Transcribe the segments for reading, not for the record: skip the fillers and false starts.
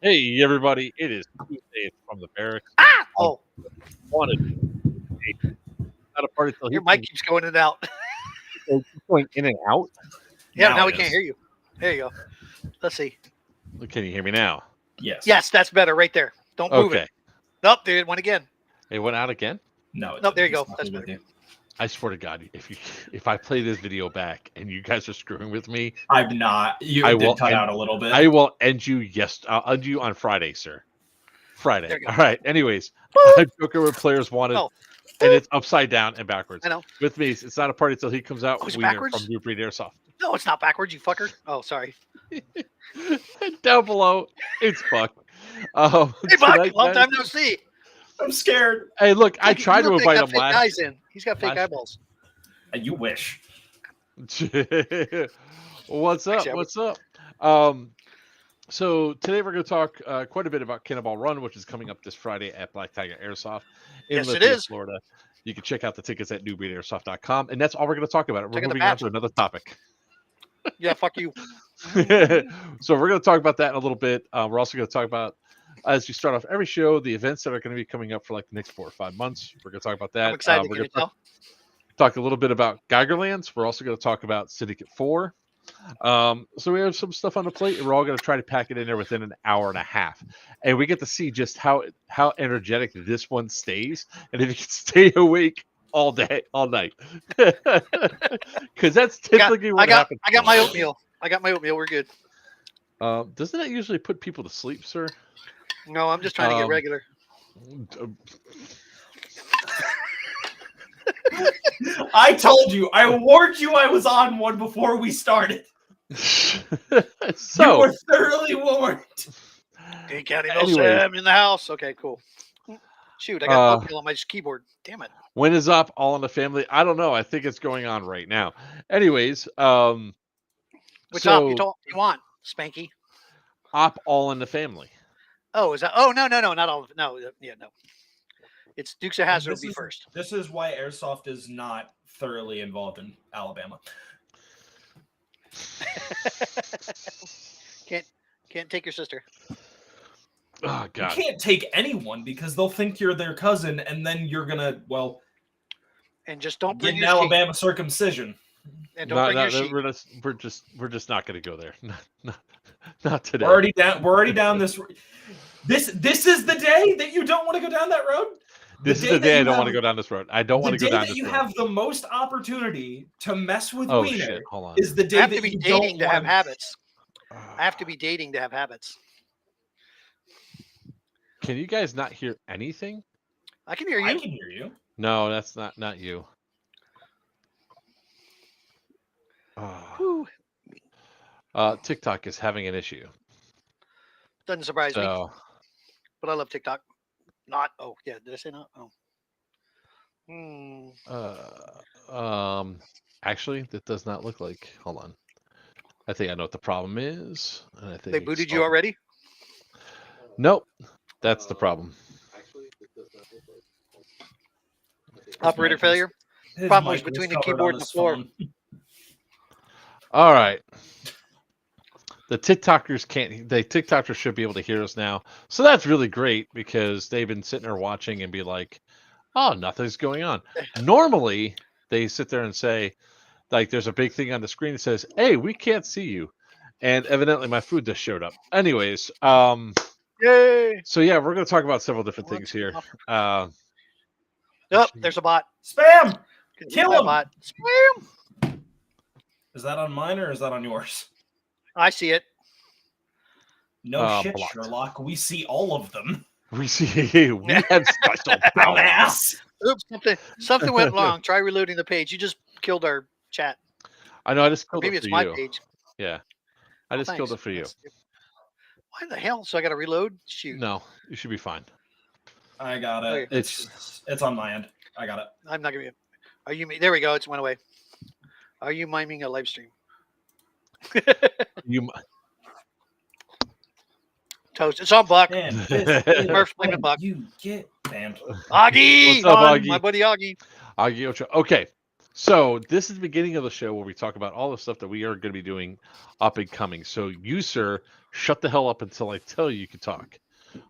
Hey everybody, it is Tuesday from the barracks. Ah! I Oh, wanted not a party till he your mic can keeps going in and out. go going in and out. Yeah, Now now we it can't is. hear you. There you go. Let's see. Can you hear me now? Yes. Yes, that's better right there. Don't move Okay. it. Nope, there it went again. It went out again. No. It Nope, there you didn't. go. It's That's nothing with better. you. I swear to God, if I play this video back and you guys are screwing with me, I'm not. You I did will cut end, out a little bit. I will end you. Yes, I'll end you on Friday, sir. Friday. There you go. All right. Anyways, Joker with players wanted, Oh, and it's upside down and backwards. I know. With me, it's not a party till he comes out. Oh, it's Wiener backwards? from New Breed Airsoft. No, it's not backwards, you fucker. Oh, sorry. Down below, it's Buck. Hey, Buck, tonight, long guys- time no see. I'm scared. Hey, look, I Look, tried you to look like invite got him fake last. eyes in. He's got fake last- eyeballs. You wish. What's up? Actually, I What's up? So today we're going to talk quite a bit about Cannonball Run, which is coming up this Friday at Black Tiger Airsoft in Yes, it Lithia, is. Florida. You can check out the tickets at newbreedairsoft.com, and that's all we're going to talk about. We're Check out the moving on patch. to another topic. Yeah, fuck you. So we're going to talk about that in a little bit. We're also going to talk about, as we start off every show, the events that are going to be coming up for like the next 4 or 5 months. We're going to talk about that. I'm excited. We're Can going you to tell? talk a little bit about Geigerlands. We're also going to talk about Syndicate 4. So we have some stuff on the plate, and we're all going to try to pack it in there within an hour and a half, and we get to see just how energetic this one stays, and if you can stay awake all day, all night, because that's typically what happens. I got my oatmeal. We're good. Doesn't that usually put people to sleep, sir? No, I'm just trying to get Um, regular. I told you. I warned you I was on one before we started. You So were thoroughly warned. Hey, County anyways. Sam in the house. Okay, cool. Shoot, I got Uh, oatmeal on my keyboard. Damn it. when is up? All in the family? I don't know. I think it's going on right now. Anyways, Which op you want, Spanky? op all in the family. Oh, is that? Oh, no, not all. No, yeah, no. It's Dukes of Hazzard will be first. This is why Airsoft is not thoroughly involved in Alabama. Can't take your sister. Oh You God. can't take anyone because they'll think you're their cousin, and then you're gonna And just don't get bring an your sheet. Alabama circumcision. And don't bring your sheet. We're just not going to go there. Not today. We're already down this. This is the day that you don't want to go down that road. This is the day I don't want to go down this road. I don't want to The go day down that this you road. have the most opportunity to mess with Oh Wiener shit! Hold on. is the I day have that to be you dating don't to have want. habits. I have to be dating to have habits. Can you guys not hear anything? I can hear I you. can hear you. No, that's not you. Whew. TikTok is having an issue. Doesn't surprise me, So but I love TikTok. Not. Oh, yeah. Did I say not? Oh. actually, that does not look like. Hold on. I think I know what the problem is. And I think They booted you already? Nope, that's the problem. Operator mic was- failure? His Problem was mic between the covered keyboard on and the his floor. phone. All right. The TikTokers can't. The TikTokers should be able to hear us now, so that's really great because they've been sitting there watching and be like, "Oh, nothing's going on." Normally, they sit there and say, like, there's a big thing on the screen that says, "Hey, we can't see you," and evidently my food just showed up. Anyways, Yay! so yeah, we're going to talk about several different things here. Oh, there's a bot. Spam. Can you Kill play a him. bot? Spam! Is that on mine or is that on yours? I see it. No shit, blocked. Sherlock. We see all of them. We see we have special power. Dumbass. Oops, something went wrong. Try reloading the page. You just killed our chat. I know. I just killed Maybe it it's for my you. page. Yeah, I just killed it Thanks. for you. Why the hell? So I got to reload? Shoot. No, you should be fine. I got Okay. it. It's on my end. I got it. I'm not going to be. Are you? There we go. It went away. Are you miming a live stream? You. Toast. It's on Buck. And Murph, blame it, Buck. you get banned. Augie! What's up, on, Augie? My buddy Augie. Agiocha. Okay, So this is the beginning of the show where we talk about all the stuff that we are going to be doing up and coming. So you, sir, shut the hell up until I tell you can talk.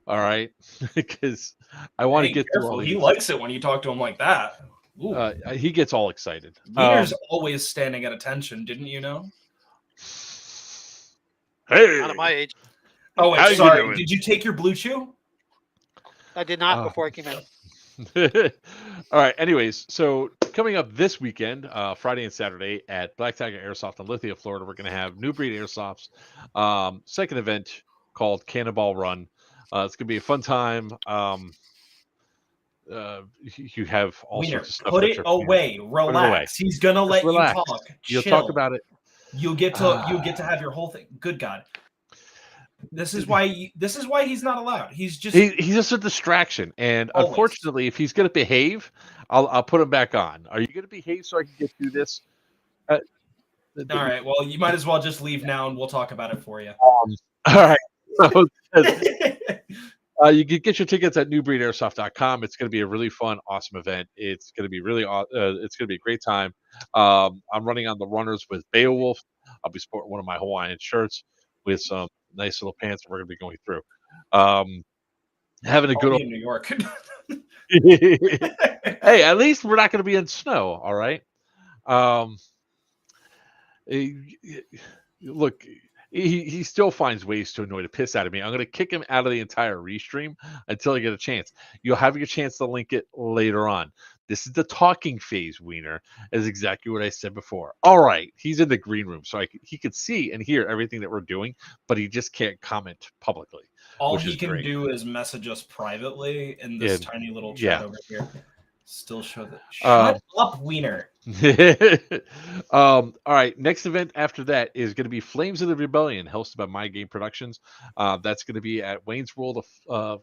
All right, because I want to Hey, get through careful. all He these. likes it when you talk to him like that. Ooh. He gets all excited. Wiener's always standing at attention, didn't you know? Hey, Not at my age. Oh, How wait, you sorry. doing? Did you take your blue chew? I did not Uh, before I came in. All right. Anyways, so coming up this weekend, Friday and Saturday at Black Tiger Airsoft in Lithia, Florida, we're going to have New Breed Airsofts second event called Cannonball Run. It's going to be a fun time. You have all Wiener, sorts of stuff put that it you're away. Put it away. Relax. He's gonna Just let relax. you talk. You'll Chill. talk about it. You get to have your whole thing. Good God. This is why he's not allowed. He's just He's just a distraction, and always. unfortunately, if he's going to behave, I'll put him back on. Are you going to behave so I can get through this? All right. Well, you might as well just leave now, and we'll talk about it for you. All right. So, you can get your tickets at newbreedairsoft.com. It's going to be a really fun, awesome event. It's going to be really, it's going to be a great time. I'm running on the runners with Beowulf. I'll be sporting one of my Hawaiian shirts with some nice little pants that we're going to be going through. Having a I'll good be old. in New York. Hey, at least we're not going to be in snow. All right. Look, he still finds ways to annoy the piss out of me. I'm going to kick him out of the entire restream until I get a chance. You'll have your chance to link it later on. This is the talking phase, Wiener, is exactly what I said before. All right, he's in the green room, so he could see and hear everything that we're doing, but he just can't comment publicly. All which he is can great. do is message us privately in this tiny little chat over here. Still show that. Shut up, Wiener. All right, next event after that is going to be Flames of the Rebellion, hosted by My Game Productions. That's going to be at Wayne's World of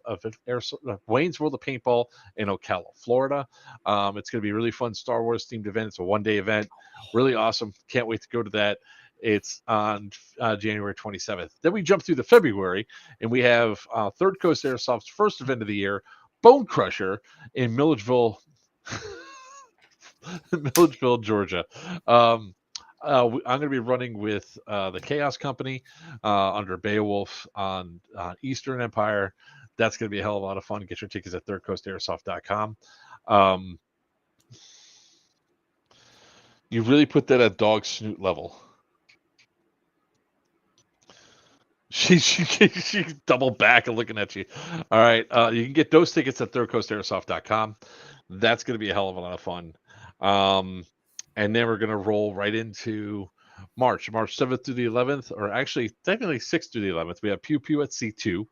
Wayne's World of Paintball in Ocala, Florida. It's going to be a really fun Star Wars themed event. It's a one-day event, really awesome. Can't wait to go to that. It's on January 27th. Then we jump through to February, and we have Third Coast Airsoft's first event of the year, Bone Crusher in Milledgeville. Milledgeville, Georgia. I'm going to be running with the Chaos Company under Beowulf on Eastern Empire. That's going to be a hell of a lot of fun. Get your tickets at thirdcoastairsoft.com. You really put that at dog snoot level. She's double back and looking at you. All right. You can get those tickets at thirdcoastairsoft.com. That's going to be a hell of a lot of fun. And then we're going to roll right into March 7th through the 11th, or actually technically 6th through the 11th. We have Pew Pew at C2.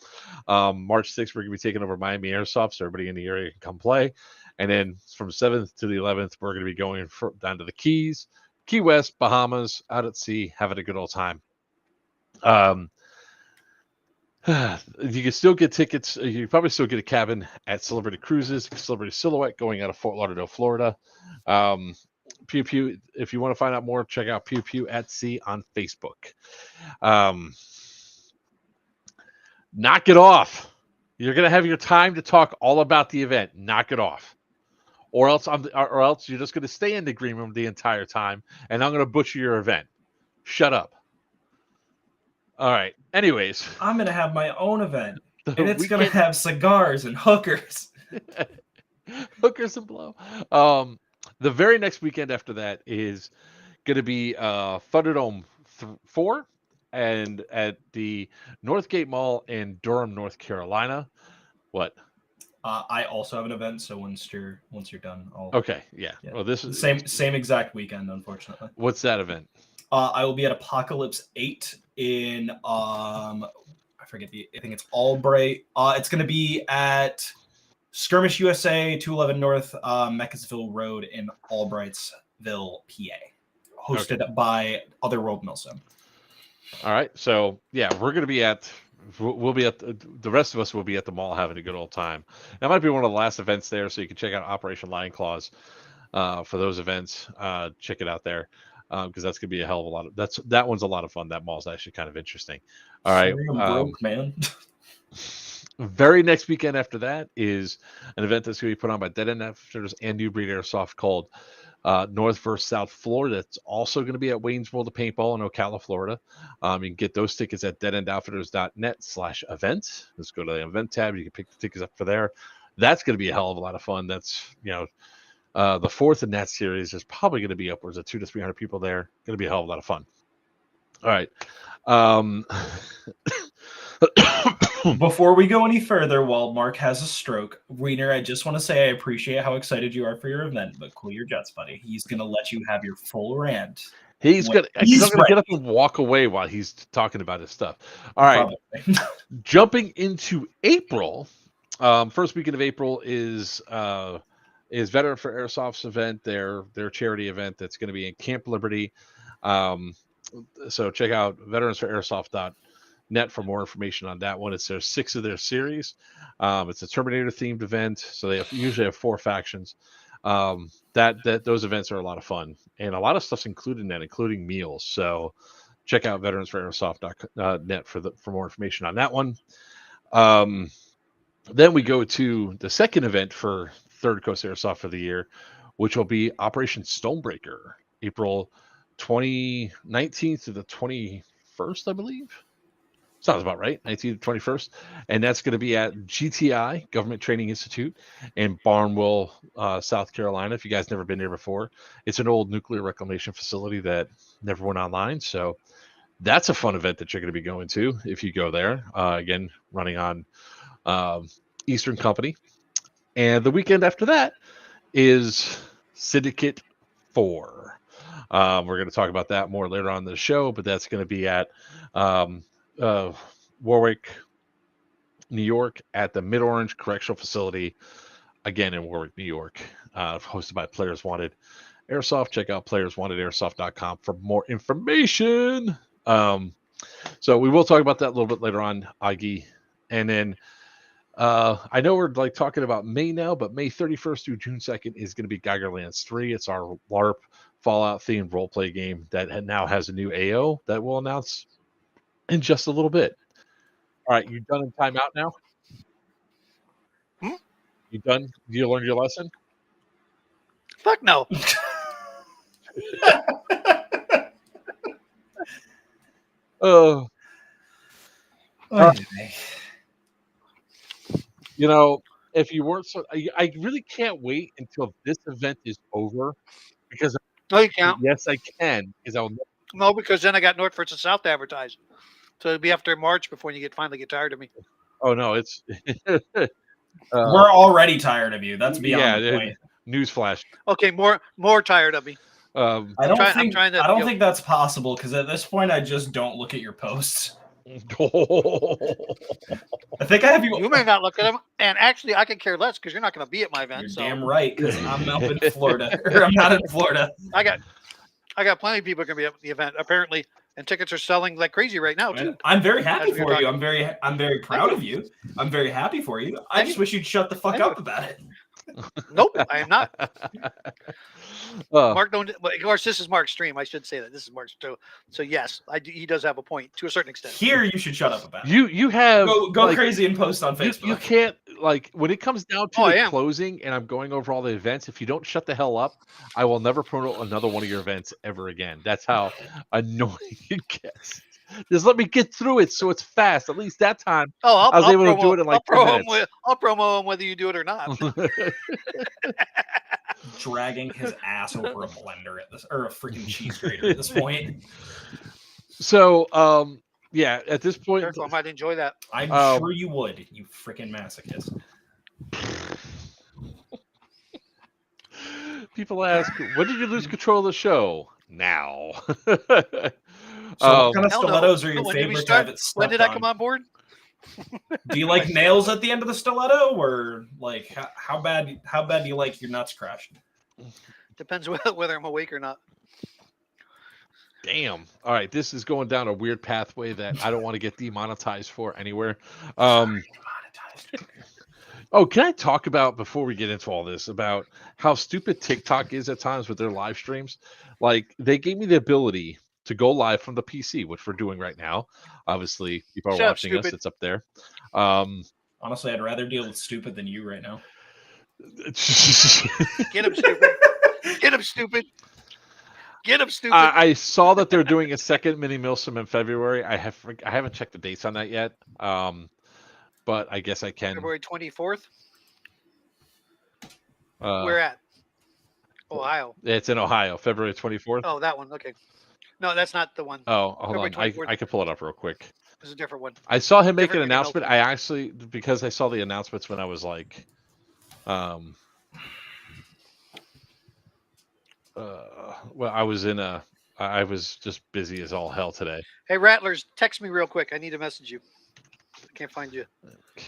March 6th, we're going to be taking over Miami Airsoft, so everybody in the area can come play. And then from 7th to the 11th, we're going to be going down to the Keys, Key West, Bahamas, out at sea, having a good old time. You can still get tickets. You can probably still get a cabin at Celebrity Cruises, Celebrity Silhouette, going out of Fort Lauderdale, Florida. Pew Pew. If you want to find out more, check out Pew Pew at Sea on Facebook. Knock it off. You're gonna have your time to talk all about the event. Knock it off, or else you're just gonna stay in the green room the entire time, and I'm gonna butcher your event. Shut up. All right. Anyways, I'm gonna have my own event, and it's gonna have cigars and hookers. Hookers and blow. The very next weekend after that is going to be Thunderdome 4 and at the Northgate Mall in Durham, North Carolina. What? I also have an event, so once you're done, Okay, yeah. Well, this is same exact weekend, unfortunately. What's that event? I will be at Apocalypse 8 in I think it's Albright. It's going to be at Skirmish USA 211 North Meckesville Road in Albrightsville, PA, hosted by Otherworld Milsim. All right, so yeah, we'll be at the rest of us will be at the mall having a good old time. That might be one of the last events there, so you can check out Operation Lion Claws for those events. Check it out there because that's gonna be a hell of a lot of that one's a lot of fun. That mall's actually kind of interesting. All right, broke, man. Very next weekend after that is an event that's going to be put on by Dead End Afters and New Breed Airsoft called North versus South Florida. It's also going to be at Wayne's World of Paintball in Ocala, Florida. You can get those tickets at deadendoutfitters.net/event. Let's go to the event tab. You can pick the tickets up for there. That's going to be a hell of a lot of fun. That's, the fourth in that series is probably going to be upwards of 200 to 300 people there. Going to be a hell of a lot of fun. All right. Before we go any further, while Mark has a stroke, Wiener, I just want to say I appreciate how excited you are for your event, but cool your jets, buddy. He's going to let you have your full rant. He's going to get up and walk away while he's talking about his stuff. All right. Jumping into April, first weekend of April is Veteran for Airsoft's event, their charity event that's going to be in Camp Liberty. So check out veteransforairsoft.net for more information on that one. It's their 6th of their series. It's a Terminator themed event, so they usually have 4 factions. Those events are a lot of fun, and a lot of stuff's included in that, including meals. So check out veteransforairsoft.net for more information on that one. Then we go to the second event for Third Coast Airsoft for the year, which will be Operation Stonebreaker, April 2019 to the 21st, I believe. Sounds about right, 19th to 21st. And that's going to be at GTI, Government Training Institute, in Barnwell, South Carolina. If you guys never been there before, it's an old nuclear reclamation facility that never went online. So that's a fun event that you're going to be going to if you go there. Again, running on Eastern Company. And the weekend after that is Syndicate 4. We're going to talk about that more later on in the show, but that's going to be at Warwick, New York, at the Mid-Orange Correctional Facility, again in Warwick, New York, hosted by Players Wanted Airsoft. Check out playerswantedairsoft.com for more information. So we will talk about that a little bit later on, Augie. And then I know we're talking about May now, but May 31st through June 2nd is going to be Geigerlands 3. It's our LARP Fallout themed roleplay game that now has a new AO that we'll announce in just a little bit. All right, you done in timeout now? You done? You learned your lesson? Fuck no. Oh. If you weren't I really can't wait until this event is over because no, you can't. Yes, I can because no, because then I got North versus South to advertise, so it'll be after March before you finally get tired of me. Oh no, it's we're already tired of you. That's beyond the point. Newsflash. Okay, more tired of me. I don't think that's possible because at this point I just don't look at your posts. I think I have you. You may not look at them, and actually, I could care less because you're not going to be at my event. You're damn right, because I'm up in Florida, or I'm not in Florida. I got plenty of people going to be at the event apparently, and tickets are selling like crazy right now too. I'm very happy for you. I'm very proud of you. I'm very happy for you. I just wish you'd shut the fuck up about it. Nope, I am not. Mark, don't. Of course, this is Mark's stream. I should say that this is Mark's too. So yes, he does have a point to a certain extent. Here, you should shut up about it. You have go crazy and post on Facebook. You can't when it comes down to the closing, and I'm going over all the events. If you don't shut the hell up, I will never promote another one of your events ever again. That's how annoying it gets. Just let me get through it so it's fast. At least that time, I was able to do it in like 10 minutes. I'll promo him whether you do it or not. Dragging his ass over a blender at this, or a freaking cheese grater at this point. So, yeah, at this point, I might enjoy that. I'm sure you would, you freaking masochist. People ask, when did you lose control of the show? Now. So what kind of stilettos are your favorite? When did I come on board? Do you like nails at the end of the stiletto, or like how bad do you like your nuts crushed? Depends whether I'm awake or not. Damn. All right, this is going down a weird pathway that I don't want to get demonetized for anywhere. Oh, can I talk about, before we get into all this, about how stupid TikTok is at times with their live streams? Like, they gave me the ability to go live from the PC, which we're doing right now. Obviously, people are watching us. It's up there. Honestly, I'd rather deal with stupid than you right now. Get him, stupid. Get him, stupid. Get him, stupid. I saw that they're doing a second mini Milsim in February. I haven't checked the dates on that yet. But I guess I can. February 24th. Uh, Where at? Ohio. It's in Ohio, February 24th. Oh, that one. Okay. No, that's not the one. Oh, hold on. February 24th. I could pull it up real quick. It's a different one. I saw him make an Different announcement. Milsim. I actually, because I saw the announcements when I was like, well, I was just busy as all hell today. Hey, Rattlers, text me real quick. I need to message you. I can't find you.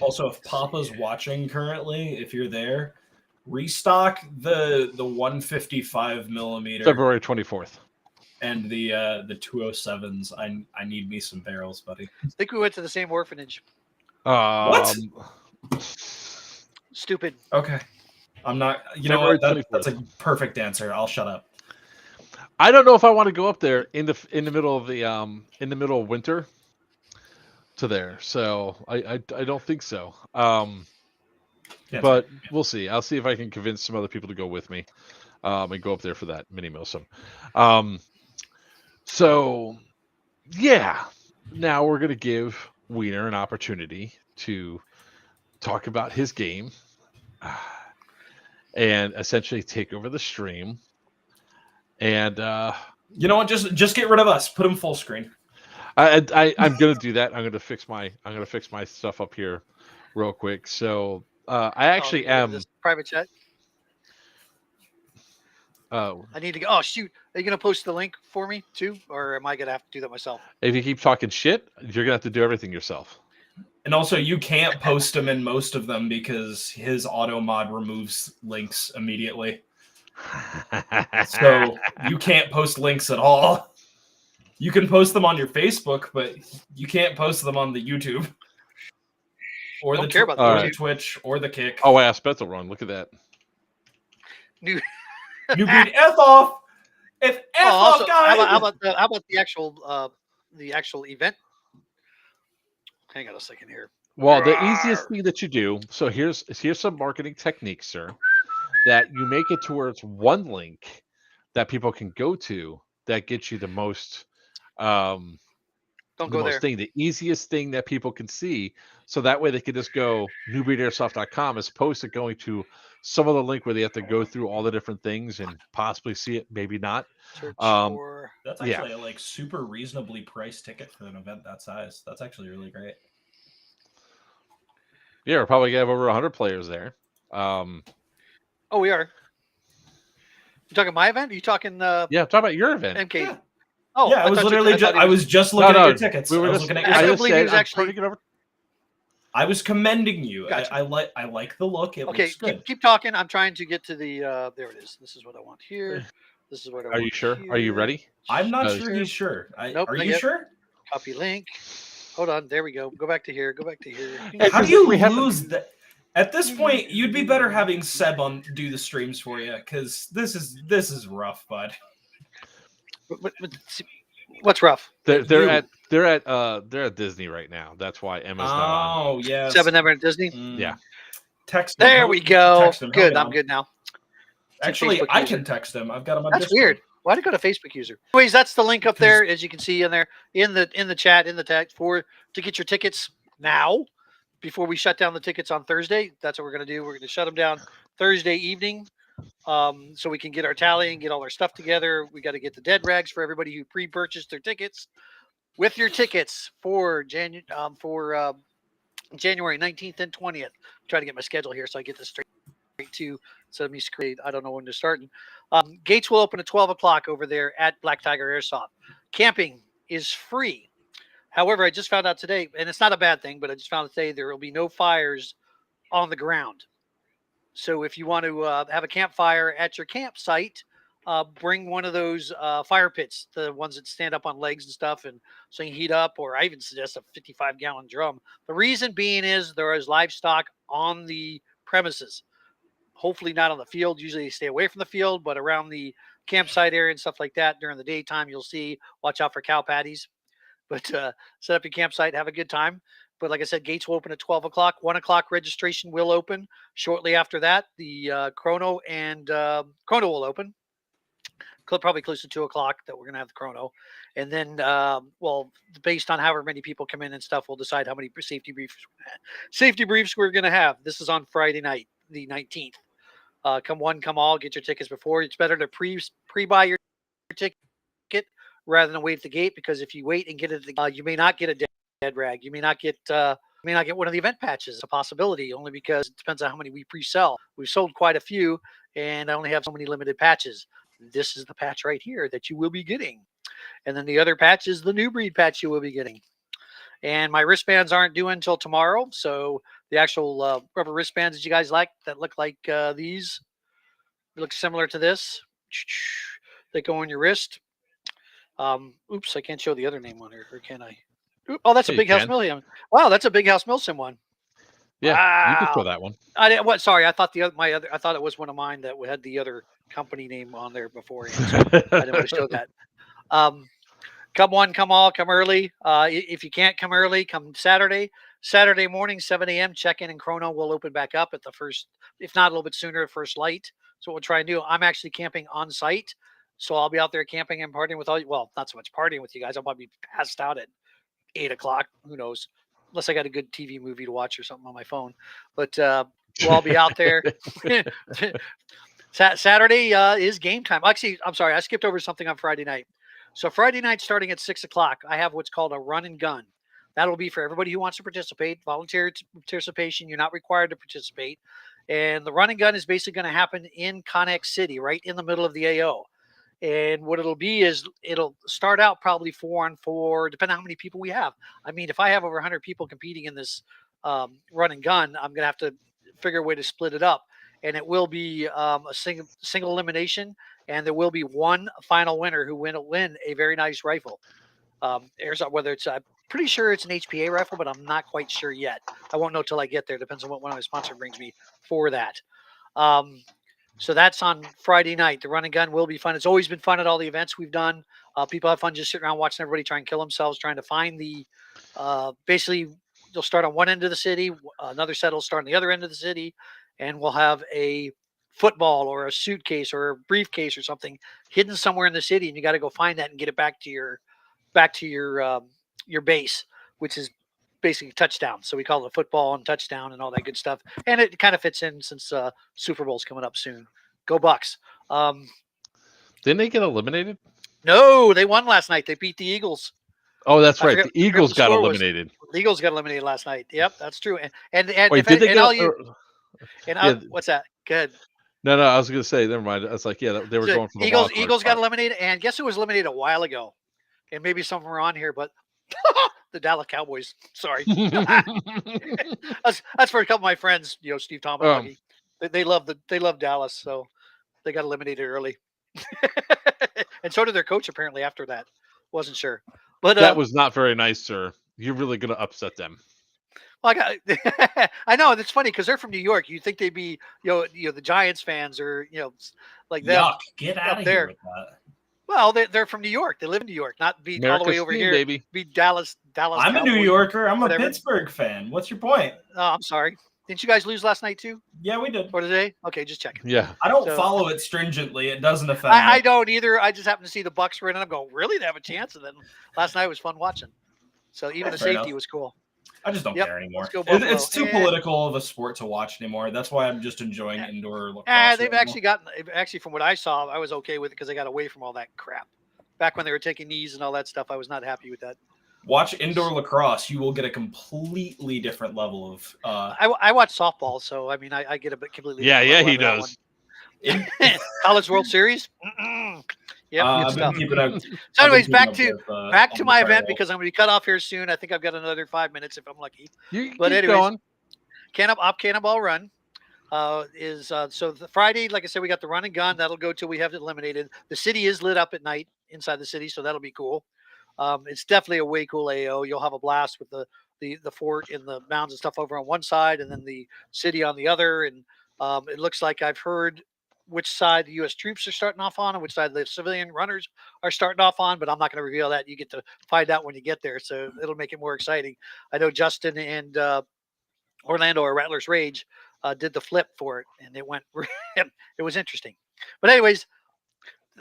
Also, if Papa's watching currently, if you're there, restock the 155 millimeter February 24th. and the 207s. I need me some barrels, buddy. I think we went to the same orphanage. What? Stupid. Okay. I'm not. You know February what? That's a perfect answer. I'll shut up. I don't know if I want to go up there in the middle of the in the middle of winter to there. So I don't think so. Yeah, But we'll see. I'll see if I can convince some other people to go with me and go up there for that mini Milsim. So yeah, now we're gonna give Wiener an opportunity to talk about his game and essentially take over the stream. And you know what? Just get rid of us. Put him full screen. I'm gonna do that. I'm gonna fix my stuff up here real quick. So I actually am This private chat. I need to go. Oh shoot! Are you gonna post the link for me too, or am I gonna have to do that myself? If you keep talking shit, you're gonna have to do everything yourself. And also, you can't post him in most of them because his auto mod removes links immediately. So you can't post links at all. You can post them on your Facebook, but you can't post them on the YouTube or Don't the care about the the Twitch or the Kick. Oh, I Spetzel run. Look at that. New breed F off. If F also, off, guys. how about the actual event? Hang on a second here. Well, the easiest thing that you do. So here's some marketing techniques, sir. That you make it towards one link that people can go to that gets you the most Don't go there. the easiest thing that people can see, so that way they can just go newbreedairsoft.com as opposed to going to some other link where they have to go through all the different things and possibly see it, maybe not. Search for... That's actually a super reasonably priced ticket for an event that size. That's actually really great. Yeah, we're probably gonna have over 100 players there. Oh, we are. You talking my event? Are you talking yeah, talk about your event. MK? Yeah. Oh, yeah, I was literally I was just looking at your tickets. We were I just, looking at I your just believe he was I'm actually- turning it over. I was commending you. Gotcha. I like the look. It Okay, looks good. keep talking. I'm trying to get to the there it is. This is what I want here. This is what I want. Are you sure? Here. Are you ready? I'm not No, sure he's sure. Nope, Are not you yet. sure? Copy link. Hold on. There we go. Go back to here. Go back to here. How do you We haven't- lose that? At this point, you'd be better having Seb do the streams for you because this is rough, bud. What's rough? They're at Disney right now. That's why Emma's not on. Oh yeah, 7 never at Disney. Yeah. Text him. There we go. Text him. Good. Help I'm me good now. out. Actually, Facebook I user. can text him. I've got him on That's Discord. weird. Why did I go to Facebook user? Anyways, that's the link up there, as you can see in there in the chat in the text to get your tickets now before we shut down the tickets on Thursday. That's what we're going to do. We're going to shut them down Thursday evening, so we can get our tally and get all our stuff together. We got to get the dead rags for everybody who pre-purchased their tickets. With your tickets for January 19th and 20th. Try to get my schedule here so I get this straight to instead of me screen. I don't know when to start. Gates will open at 12 o'clock over there at Black Tiger Airsoft. Camping is free. However, I just found out today, and it's not a bad thing, but I just found out today there will be no fires on the ground. So if you want to have a campfire at your campsite, bring one of those fire pits, the ones that stand up on legs and stuff, and so you can heat up, or I even suggest a 55-gallon drum. The reason being is there is livestock on the premises. Hopefully not on the field. Usually they stay away from the field, but around the campsite area and stuff like that during the daytime, you'll see, watch out for cow patties. But set up your campsite, have a good time. But like I said, gates will open at 12 o'clock. 1 o'clock registration will open. Shortly after that, the Chrono will open. probably close to 2 o'clock that we're going to have the chrono. And then, well, based on however many people come in and stuff, we'll decide how many safety briefs we're going to have. This is on Friday night, the 19th. Come one, come all, get your tickets before. It's better to pre-buy your ticket rather than wait at the gate, because if you wait and get it, you may not get a dead rag. You may not get one of the event patches. It's a possibility, only because it depends on how many we pre-sell. We've sold quite a few, and I only have so many limited patches. This is the patch right here that you will be getting. And then the other patch is the new breed patch you will be getting. And my wristbands aren't due until tomorrow. So the actual rubber wristbands that you guys like, that look like these, look similar to this. They go on your wrist. Oops, I can't show the other name on here, or can I? Oh, that's a Big House Million. Wow, that's a Big House Milsim one. Yeah, wow. You can show that one. I didn't. What? Sorry, I thought I thought it was one of mine that had the other company name on there before. So I didn't want to show that. Come one, come all, come early. If you can't come early, come Saturday. Saturday morning, 7 a.m. Check-in and chrono will open back up at the first, if not a little bit sooner, first light. So what we'll try and do. I'm actually camping on site, so I'll be out there camping and partying with all you. Well, not so much partying with you guys. I'll probably be passed out at 8 o'clock. Who knows? Unless I got a good TV movie to watch or something on my phone. But we'll all be out there. Saturday is game time. Actually, I'm sorry. I skipped over something on Friday night. So Friday night, starting at 6 o'clock, I have what's called a run and gun. That'll be for everybody who wants to participate. Volunteer participation. You're not required to participate. And the run and gun is basically going to happen in Connex City, right in the middle of the AO. And what it'll be is it'll start out probably 4-on-4, depending on how many people we have. I mean, if I have over 100 people competing in this run and gun, I'm going to have to figure a way to split it up. And it will be a single elimination, and there will be one final winner who will win a very nice rifle. Airsoft, whether it's, I'm pretty sure it's an HPA rifle, but I'm not quite sure yet. I won't know till I get there. Depends on what one of my sponsor brings me for that. So that's on Friday night. The run and gun will be fun. It's always been fun at all the events we've done. People have fun just sitting around watching everybody try and kill themselves, trying to find the, basically they'll start on one end of the city. Another set will start on the other end of the city. And we'll have a football or a suitcase or a briefcase or something hidden somewhere in the city. And you got to go find that and get it back to your base, which is basically touchdown. So we call it a football and touchdown and all that good stuff. And it kind of fits in since Super Bowl's coming up soon. Go Bucks. Didn't they get eliminated? No, they won last night. They beat the Eagles. Oh, that's right. The Eagles got eliminated. The Eagles got eliminated last night. Yep, that's true. And wait, did they get? What's that? Good. No, I was going to say, never mind. I was like, yeah, they were going for the Eagles got eliminated, and guess who was eliminated a while ago? And maybe some were on here, but the Dallas Cowboys. Sorry, that's for a couple of my friends. You know, Steve Thomas. They love Dallas, so they got eliminated early, and so did their coach apparently after that. Wasn't sure, but that was not very nice, sir. You're really going to upset them. Well, I know that's funny because they're from New York. You'd think they'd be, the Giants fans or like them. Yuck, get out of here with that. Well, they're from New York. They live in New York, not be all the way over here. Baby. Be Dallas. I'm a New Yorker. I'm a Pittsburgh fan. What's your point? Oh, I'm sorry. Didn't you guys lose last night too? Yeah, we did. Or today? Okay, just checking. Yeah. I don't follow it stringently. It doesn't affect me. I don't either. I just happen to see the Bucks were in, and I'm going, really? They have a chance? And then last night was fun watching. So even the safety was cool. I just don't care anymore. It's too political of a sport to watch anymore. That's why I'm just enjoying indoor lacrosse. They've actually from what I saw, I was okay with it because they got away from all that crap. Back when they were taking knees and all that stuff, I was not happy with that. Watch indoor lacrosse. You will get a completely different level of. I watch softball, so I mean, I get a bit completely. Yeah, he does. College World Series. Yeah. So anyways, back to my event because I'm going to be cut off here soon. I think I've got another 5 minutes if I'm lucky. But anyways, Cannonball Run so the Friday, like I said, we got the run and gun. That'll go till we have it eliminated. The city is lit up at night inside the city, so that'll be cool. It's definitely a way cool AO. You'll have a blast with the fort and the mounds and stuff over on one side, and then the city on the other. And it looks like I've heard which side the U.S. troops are starting off on and which side the civilian runners are starting off on, but I'm not going to reveal that. You get to find out when you get there, so it'll make it more exciting. I know Justin and Orlando or Rattler's Rage did the flip for it, and it went. It was interesting. But anyways,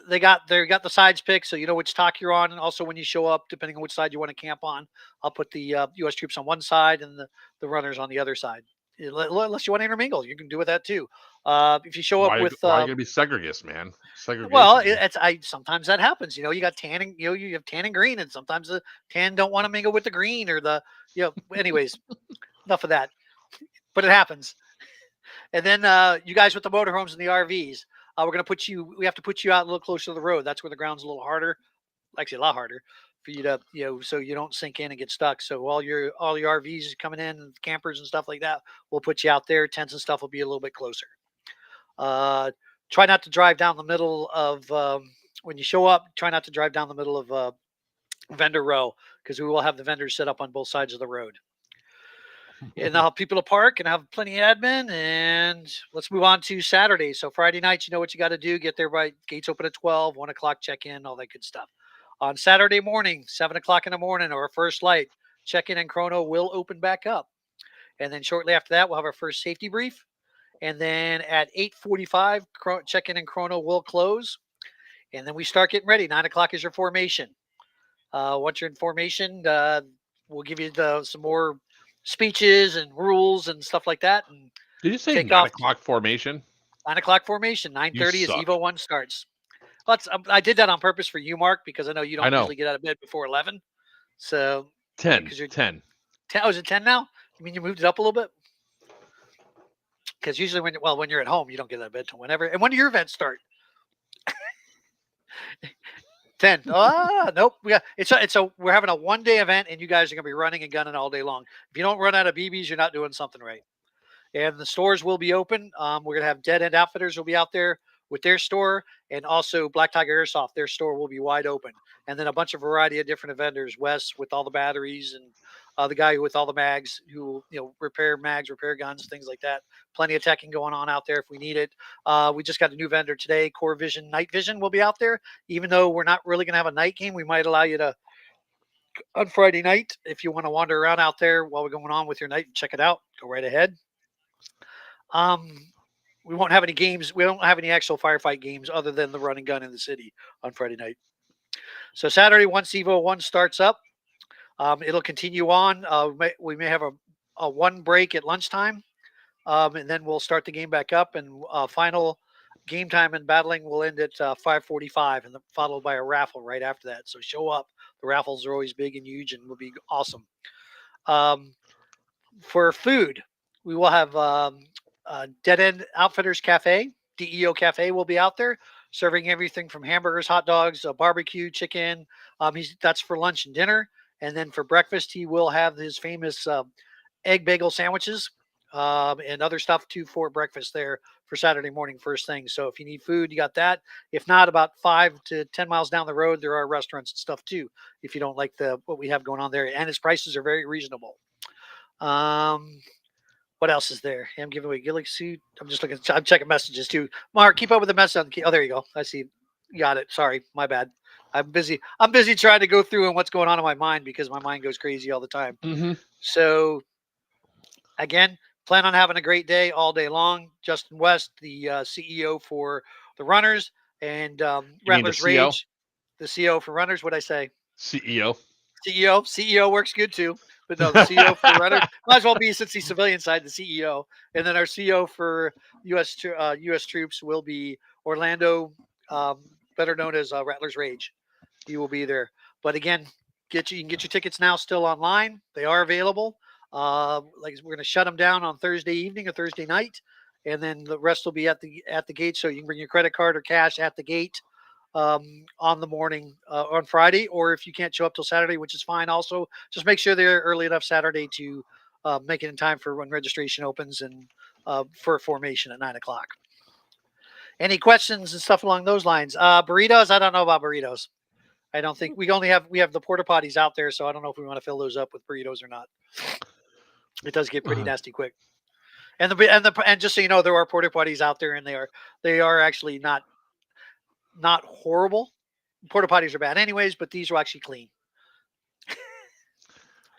they got the sides picked, so you know which talk you're on, and also when you show up, depending on which side you want to camp on, I'll put the U.S. troops on one side and the runners on the other side. Unless you want to intermingle, you can do with that too. If you show up Why with are you gonna be segregist, man? well, Segregation. sometimes that happens. You know, you got tan and you have tan and green, and sometimes the tan don't want to mingle with the green or the Anyways, enough of that. But it happens. And then you guys with the motorhomes and the RVs, we're gonna put you. We have to put you out a little closer to the road. That's where the ground's a little harder, actually a lot harder for you to so you don't sink in and get stuck. So all your RVs coming in, and campers and stuff like that, we'll put you out there. Tents and stuff will be a little bit closer. Try not to drive down the middle of when you show up. Try not to drive down the middle of vendor row, because we will have the vendors set up on both sides of the road. And I'll have people to park and have plenty of admin. And let's move on to Saturday. So Friday nights, you know what you got to do. Get there by gates open at 12, 1 o'clock check in, all that good stuff. On Saturday morning, 7 o'clock in the morning, or first light, check in and chrono will open back up. And then shortly after that, we'll have our first safety brief. And then at 8:45, check in and chrono will close. And then we start getting ready. 9 o'clock is your formation. Once you're in formation, we'll give you some more speeches and rules and stuff like that. And Did you say take 9 off. o'clock formation? 9 o'clock formation. 9:30 is suck. Evo 1 starts. I did that on purpose for you, Mark, because I know you don't usually get out of bed before 11. So 10. Because you're 10. 10. Oh, is it 10 now? You mean you moved it up a little bit? Because usually when you're at home, you don't get out of bed till whenever. And when do your events start? 10. Nope. We're having a 1-day event, and you guys are gonna be running and gunning all day long. If you don't run out of BBs, you're not doing something right. And the stores will be open. We're gonna have Dead End Outfitters will be out there with their store, and also Black Tiger Airsoft, their store will be wide open. And then a bunch of variety of different vendors. Wes with all the batteries, and the guy with all the mags, who repair mags, repair guns, things like that. Plenty of teching going on out there if we need it. We just got a new vendor today. Core Vision Night Vision will be out there. Even though we're not really gonna have a night game, we might allow you to on Friday night, if you want to wander around out there while we're going on with your night and check it out. Go right ahead. We won't have any games. We don't have any actual firefight games other than the run and gun in the city on Friday night. So Saturday, once Evo 1 starts up, it'll continue on. We may have a 1 break at lunchtime, and then we'll start the game back up. And final game time and battling will end at 5:45, and followed by a raffle right after that. So show up. The raffles are always big and huge, and will be awesome. For food, we will have Dead End Outfitters Cafe, DEO Cafe will be out there serving everything from hamburgers, hot dogs, barbecue, chicken. That's for lunch and dinner. And then for breakfast, he will have his famous egg bagel sandwiches and other stuff too for breakfast there for Saturday morning first thing. So if you need food, you got that. If not, about 5 to 10 miles down the road, there are restaurants and stuff too, if you don't like what we have going on there. And his prices are very reasonable. What else is there? I'm giving away Gillick suit. I'm just looking. I'm checking messages too. Mark, keep up with the message. Oh, there you go. I see. You got it. Sorry, my bad. I'm busy. I'm busy trying to go through and what's going on in my mind, because my mind goes crazy all the time. Mm-hmm. So, again, plan on having a great day all day long. Justin West, the CEO for the Runners, and Rattlers Rage, the CEO for Runners. What'd I say? CEO. CEO works good too. But no, the CEO for Runners might as well be, since he's civilian side, the CEO. And then our CEO for U.S. troops will be Orlando, better known as Rattlers Rage. He will be there. But again, you can get your tickets now still online. They are available. We're going to shut them down on Thursday evening or Thursday night, and then the rest will be at the gate. So you can bring your credit card or cash at the gate on the morning on Friday, or if you can't show up till Saturday, which is fine. Also, just make sure they're early enough Saturday to make it in time for when registration opens and for formation at 9 o'clock. Any questions and stuff along those lines? Burritos? I don't know about burritos. I don't think we have the porta potties out there, so I don't know if we want to fill those up with burritos or not. It does get pretty nasty quick. And just so you know, there are porta potties out there, and they are actually not horrible. Porta potties are bad anyways, but these are actually clean.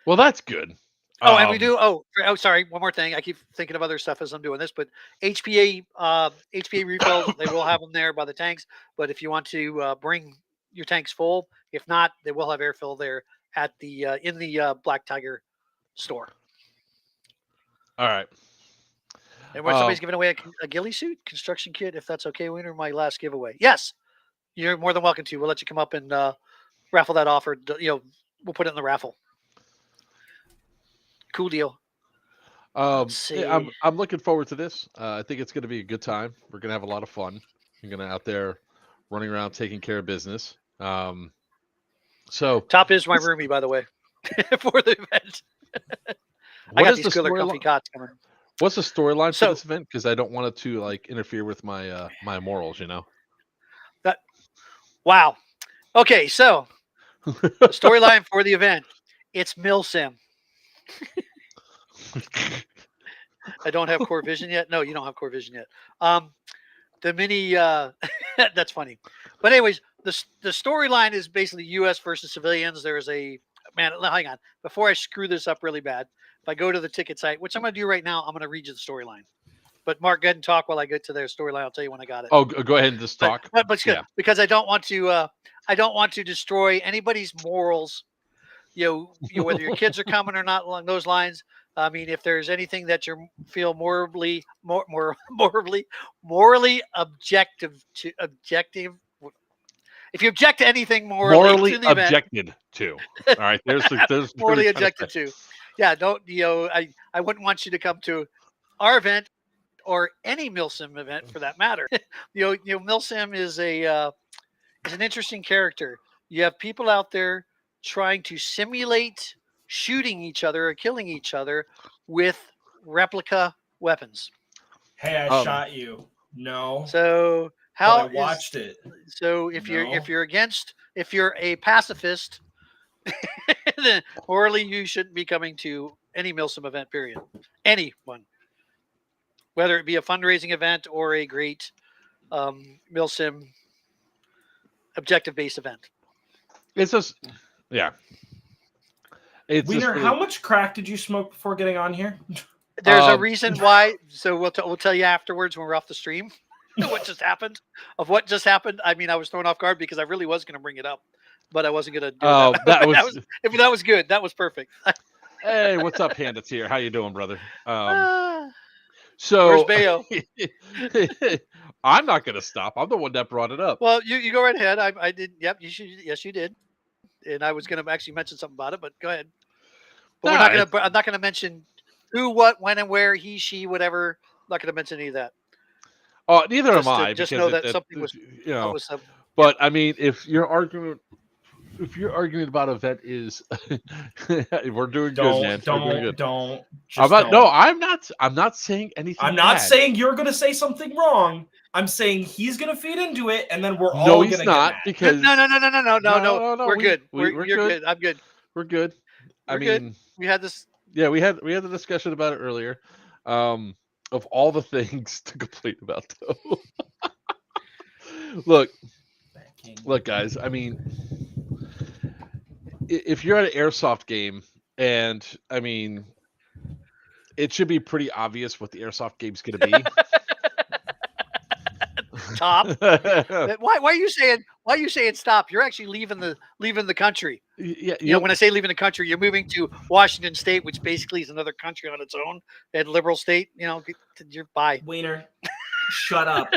Well, that's good. Oh, and we do. Oh, sorry. One more thing. I keep thinking of other stuff as I'm doing this, but HPA refills, they will have them there by the tanks. But if you want to bring your tanks full, if not, they will have air fill there at the in the Black Tiger store. All right. And where somebody's giving away a ghillie suit construction kit, if that's okay, Wiener, my last giveaway. Yes, you're more than welcome to. We'll let you come up and raffle that off, or we'll put it in the raffle. Cool deal. I'm looking forward to this. I think it's going to be a good time. We're going to have a lot of fun. We're going to out there running around taking care of business. So Top is my roomie, by the way, for the event. I got these cooler comfy cots coming. What's the storyline for this event? Because I don't want it to interfere with my my morals, Wow. Okay, so the storyline for the event, it's Milsim. I don't have core vision yet. No, you don't have core vision yet. The mini that's funny. But anyways, the storyline is basically US versus civilians. There is hang on. Before I screw this up really bad, if I go to the ticket site, which I'm going to do right now, I'm going to read you the storyline. But Mark, go ahead and talk while I get to their storyline. I'll tell you when I got it. Oh, go ahead and just talk. But it's good because I don't want to destroy anybody's morals. Whether your kids are coming or not along those lines. I mean, if there's anything that you feel morally objective, if you object to anything morally to the objected to, all right, there's morally objected to. Yeah, don't I wouldn't want you to come to our event or any Milsim event for that matter. Milsim is an interesting character. You have people out there trying to simulate shooting each other or killing each other with replica weapons. Hey, I shot you. No. So I watched it. So if you're a pacifist, then morally you shouldn't be coming to any Milsim event. Period. Anyone, whether it be a fundraising event or a great Milsim objective-based event. It's just, yeah. Wiener, how much crack did you smoke before getting on here? There's a reason why. So we'll tell you afterwards when we're off the stream what just happened. I mean, I was thrown off guard because I really was going to bring it up, but I wasn't going to do that. That was good. That was perfect. Hey, what's up, Handits here? How you doing, brother? So where's Bayo? I'm not going to stop. I'm the one that brought it up. Well, you go right ahead. I did. Yep. You should. Yes, you did. And I was going to actually mention something about it, but go ahead. But I'm not going to mention who, what, when, and where, he, she, whatever. I'm not going to mention any of that. Oh, neither am I. Just know that something was, But I mean, if your argument about event is, we're doing good, man. I'm not saying anything. I'm not saying you're going to say something wrong. I'm saying he's going to feed into it, and then we're all going to get mad. Because no. We're good. You're good. I'm good. We're good. Good. We had this. Yeah, we had the discussion about it earlier. Of all the things to complain about, though. Look, guys. I mean, if you're at an airsoft game, and I mean, it should be pretty obvious what the airsoft game's going to be. Top. Why are you saying stop? You're actually leaving the country. Yeah, when I say leaving the country, you're moving to Washington State, which basically is another country on its own, and liberal state. You're bye. Wiener, shut up.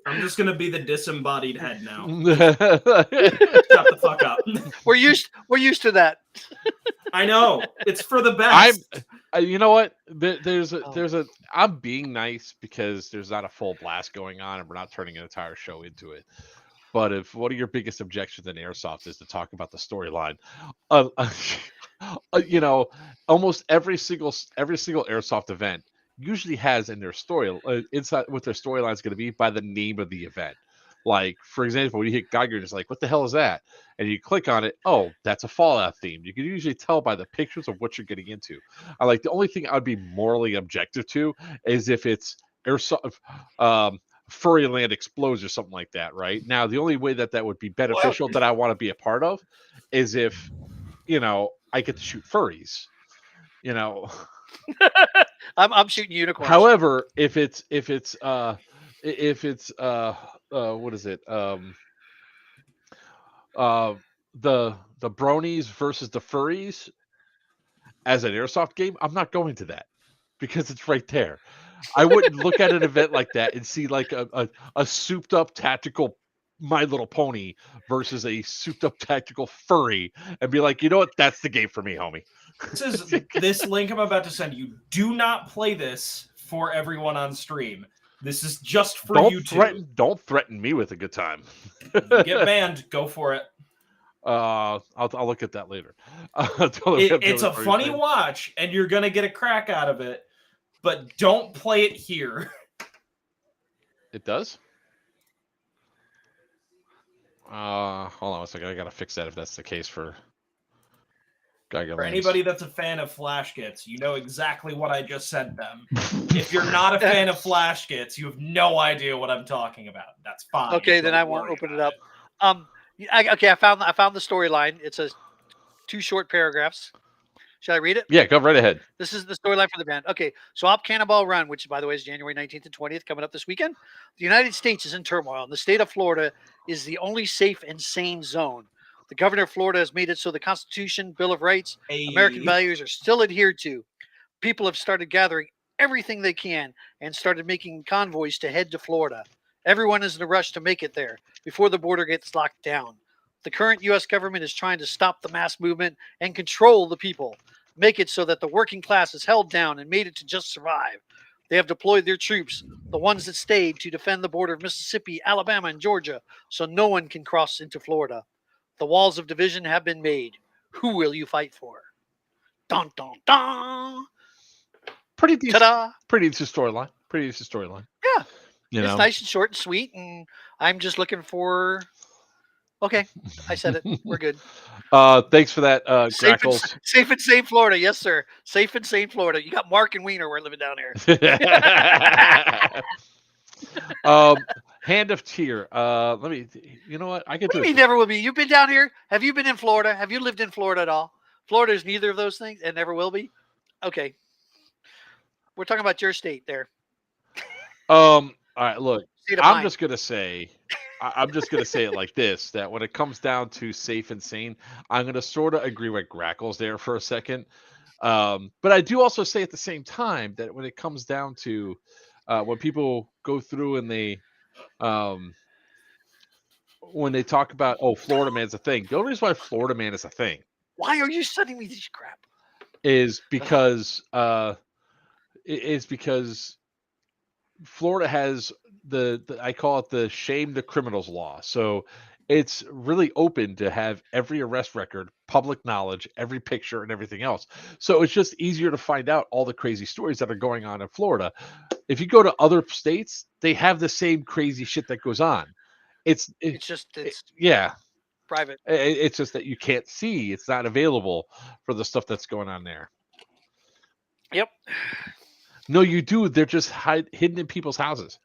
I'm just gonna be the disembodied head now. Shut the fuck up. We're used to that. I know, it's for the best. You know what? I'm being nice because there's not a full blast going on, and we're not turning an entire show into it. But if one of your biggest objections in airsoft is to talk about the storyline, almost every single airsoft event usually has in their story inside what their storyline is going to be by the name of the event. Like, for example, when you hit Geiger, it's like, what the hell is that? And you click on it. Oh, that's a Fallout theme. You can usually tell by the pictures of what you're getting into. The only thing I'd be morally objective to is if it's airsoft, Furryland explodes or something like that, right? Now, the only way that would be beneficial that I want to be a part of is if, I get to shoot furries, I'm shooting unicorns. However, if it's what is it? The bronies versus the furries as an airsoft game, I'm not going to that because it's right there. I wouldn't look at an event like that and see like a souped up tactical My Little Pony versus a souped up tactical furry and be like, you know what? That's the game for me, homie. This link I'm about to send you. Do not play this for everyone on stream. This is just for you two. Don't threaten me with a good time. You get banned. Go for it. I'll look at that later. It's a funny watch, and you're gonna get a crack out of it. But don't play it here. It does? Hold on a second. I gotta fix that if that's the case for Geigerlands. For anybody that's a fan of Flash Gets, you know exactly what I just sent them. If you're not a fan of Flash Gets, you have no idea what I'm talking about. That's fine. Okay, then I won't open it up. I found the storyline. It's 2 short paragraphs. Shall I read it? Yeah, go right ahead. This is the storyline for the band. Okay, so up Cannonball Run, which by the way is January 19th and 20th, coming up this weekend. The United States is in turmoil, and the state of Florida is the only safe and sane zone. The governor of Florida has made it so the Constitution, Bill of Rights, American values are still adhered to. People have started gathering everything they can and started making convoys to head to Florida. Everyone is in a rush to make it there before the border gets locked down. The current U.S. government is trying to stop the mass movement and control the people, make it so that the working class is held down and made it to just survive. They have deployed their troops, the ones that stayed, to defend the border of Mississippi, Alabama, and Georgia, so no one can cross into Florida. The walls of division have been made. Who will you fight for? Dun, dun, dun. Pretty decent. Ta-da. Pretty decent storyline. Yeah. It's nice and short and sweet, and I'm just looking for... Okay, I said it. We're good. Thanks for that, Grackles. Safe and sane Florida. Yes, sir. Safe and sane Florida. You got Mark and Wiener. We're living down here. Hand of Tear. Let me. You know what? I get. What do you mean never will be? You've been down here. Have you been in Florida? Have you lived in Florida at all? Florida is neither of those things and never will be. Okay. We're talking about your state there. All right. Look, I'm just gonna say it like this: that when it comes down to safe and sane, I'm gonna sort of agree with Grackles there for a second. But I do also say at the same time that when it comes down to when people go through and they when they talk about Florida Man's a thing, the only reason why Florida Man is a thing. Why are you sending me this crap? Is because Florida has the I call it the shame the criminals law. So it's really open to have every arrest record, public knowledge, every picture, and everything else. So it's just easier to find out all the crazy stories that are going on in Florida. If you go to other states, they have the same crazy shit that goes on. It's private. It's just that you can't see. It's not available for the stuff that's going on there. Yep. No, you do. They're just hidden in people's houses.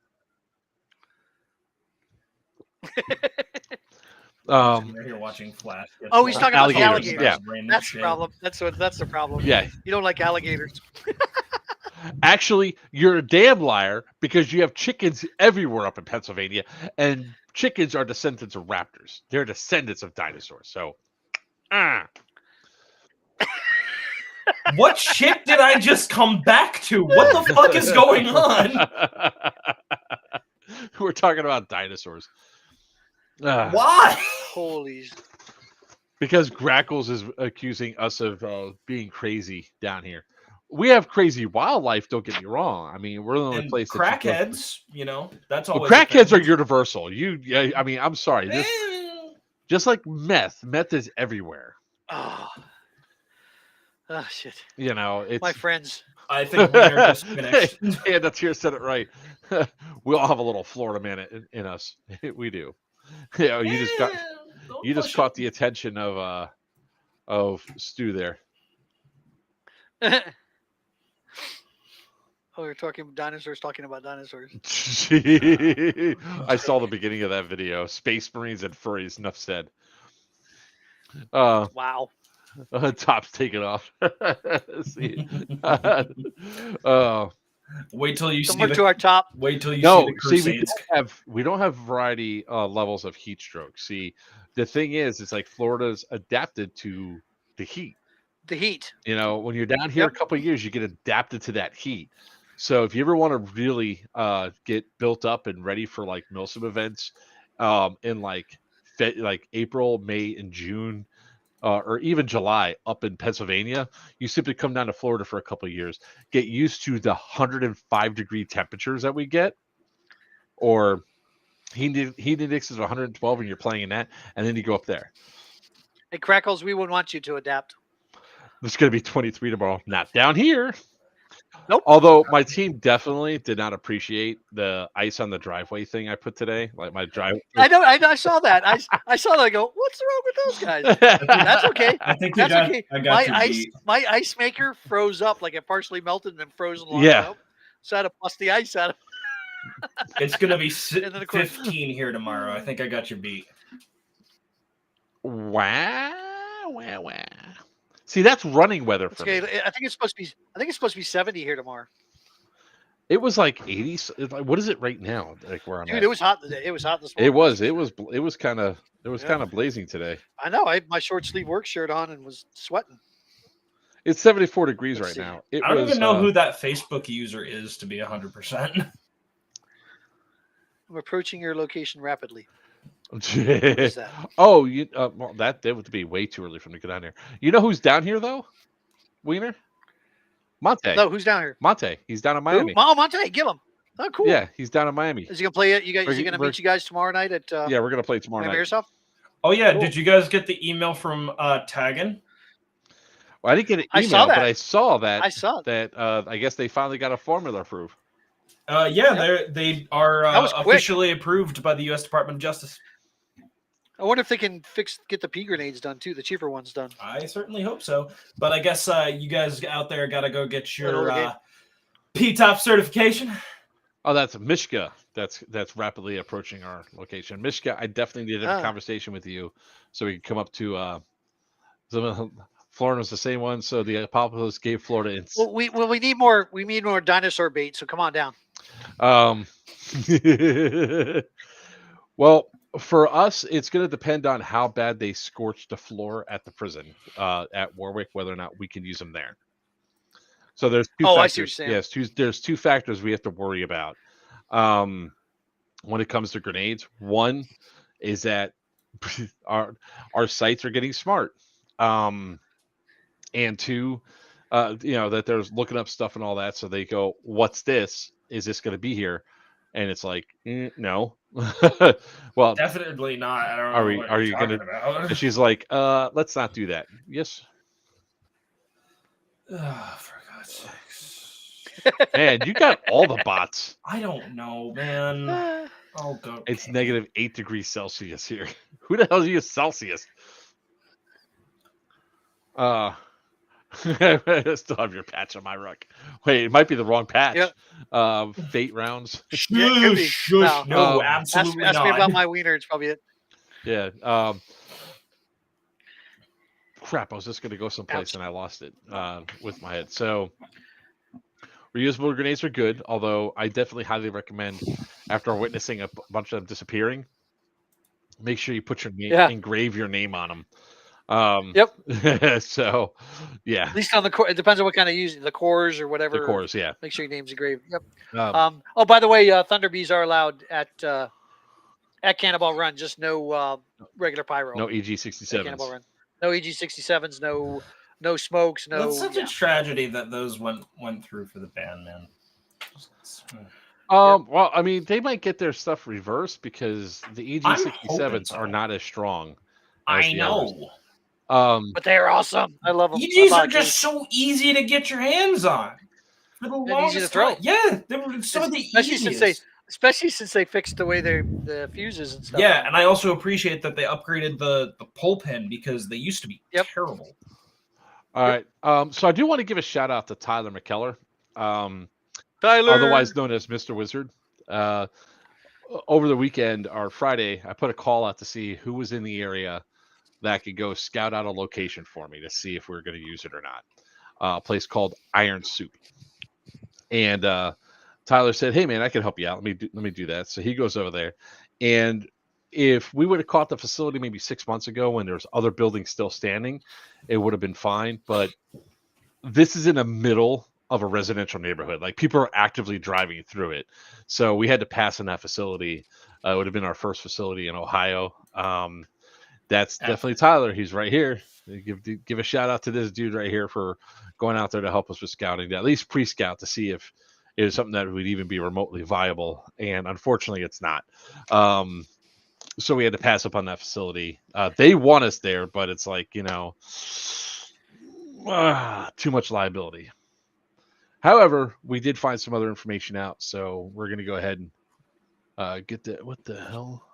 You're watching Flash. He's talking about the alligators. Yeah, that's the problem. That's the problem. Yeah, you don't like alligators. Actually, you're a damn liar because you have chickens everywhere up in Pennsylvania, and chickens are descendants of raptors. They're descendants of dinosaurs. So, What shit did I just come back to? What the fuck is going on? We're talking about dinosaurs. Why? Holy. Because Grackles is accusing us of being crazy down here. We have crazy wildlife, don't get me wrong. I mean, we're the only place that crackheads, that's always crackheads are universal. I mean, I'm sorry. Just like meth is everyell Oh shit. It's my friends. I think we're just finished. Yeah, that's here said it right. We all have a little Florida man in us. We do. You just caught the attention of Stu there. Oh, we're talking dinosaurs talking about dinosaurs. I saw the beginning of that video. Space Marines and furries. Enough said. Wow. Top's taken off. See. Wait till you see Similar to our top. Wait till you see No, the see, Crusades. we don't have variety levels of heat stroke. See, the thing is, it's like Florida's adapted to the heat. The heat. You know, when you're down here a couple of years, you get adapted to that heat. So if you ever want to really get built up and ready for like MILSIM events in like April, May, and June, or even July up in Pennsylvania, you simply come down to Florida for a couple of years, get used to the 105 degree temperatures that we get, or heat indexes of 112 and you're playing in that, and then you go up there. Hey, Crackles, we would want you to adapt. It's going to be 23 tomorrow. Not down here. Nope. Although my team definitely did not appreciate the ice on the driveway thing I put today. Like my drive. I know. I saw that. I saw that. I go, what's wrong with those guys? That's okay. I think That's okay. I got My ice maker froze up, like it partially melted and then frozen. Yeah. So I had to bust the ice out of. It's gonna be And then, of course- 15 here tomorrow. I think I got you beat. Wow. See, that's running weather for Okay, me. I think it's supposed to be 70 here tomorrow. It was like 80. What is it right now? Like where I'm Dude, at? it was hot today. It was hot this morning. It was kind of Yeah. blazing today. I know. I had my short sleeve work shirt on and was sweating. It's 74 degrees Let's right see. now. I don't even know who that Facebook user is, to be 100%. I'm approaching your location rapidly. What is that? Oh, well, that would be way too early for me to get down here. You know who's down here though? Wiener? Monte. No, who's down here? Monte. He's down in Who? Miami. Oh, Monte, get him. Oh, cool. Yeah, he's down in Miami. Is he gonna play it? Is he gonna meet you guys tomorrow night at? Yeah, we're gonna play tomorrow Miami night. Airsoft? Oh yeah, Cool. did you guys get the email from Taggin? Well, I didn't get an I email, saw that. but I saw that. I saw it. That I guess they finally got a formula approved. Yeah, they are That was quick. officially approved by the U.S. Department of Justice. I wonder if they can get the pea grenades done too, the cheaper ones done. I certainly hope so. But I guess you guys out there got to go get your Okay. P-Top certification. Oh, that's Mishka. That's rapidly approaching our location. Mishka, I definitely need to have a conversation with you so we can come up to Florida's the same one. So the Apocalypse gave Florida. We need more. We need more dinosaur bait. So come on down. Well, for us, it's going to depend on how bad they scorch the floor at the prison at Warwick, whether or not we can use them there. So there's two factors. I see what you're saying. Yes, there's two factors we have to worry about when it comes to grenades. One is that our sites are getting smart, and two, that they're looking up stuff and all that. So they go, "What's this? Is this going to be here?" And it's like, no. Well, definitely not. I don't know. Are you gonna? About. And she's like, let's not do that. Yes. Oh, for God's sakes. Man, you got all the bots. I don't know, man. Oh, go. It's negative 8 degrees Celsius here. Who the hell is Celsius? I still have your patch on my ruck. Wait, it might be the wrong patch. Yep. Fate rounds. Yeah, it could be. Shush, no, Ask absolutely me not. about my wiener. It's probably it. Yeah. Crap, I was just going to go someplace and I lost it with my head. So reusable grenades are good, although I definitely highly recommend, after witnessing a bunch of them disappearing, make sure you put your name, engrave your name on them. Yep. So, yeah. At least on the core, it depends on what kind of use, the cores or whatever. The cores, yeah. Make sure your name's engraved. Yep. Oh, by the way, Thunderbees are allowed at Cannonball Run. Just no regular pyro. No EG67s. Cannonball Run. No EG67s. No smokes. No. It's such a tragedy that those went through for the band, man. Well, I mean, they might get their stuff reversed because the EG67s are not as strong. I know. But they're awesome. I love them. EGs are just so easy to get your hands on. For the longest easy to throw. time. Yeah, they were some of the easiest. Especially since they fixed the way the fuses and stuff. Yeah, and I also appreciate that they upgraded the pull pin because they used to be terrible. All right. So I do want to give a shout out to Tyler McKellar. Tyler, otherwise known as Mr. Wizard. Over the weekend or Friday, I put a call out to see who was in the area that could go scout out a location for me to see if we were going to use it or not. A place called Iron Soup. And Tyler said, "Hey man, I can help you out. Let me do that." So he goes over there, and if we would have caught the facility maybe 6 months ago when there's other buildings still standing, it would have been fine. But this is in the middle of a residential neighborhood. Like people are actively driving through it, so we had to pass in that facility. It would have been our first facility in Ohio. That's definitely Tyler. He's right here. Give a shout out to this dude right here for going out there to help us with scouting, to at least pre-scout to see if it was something that would even be remotely viable. And unfortunately, it's not. So we had to pass up on that facility. They want us there, but it's like, too much liability. However, we did find some other information out, so we're going to go ahead and get the, what the hell?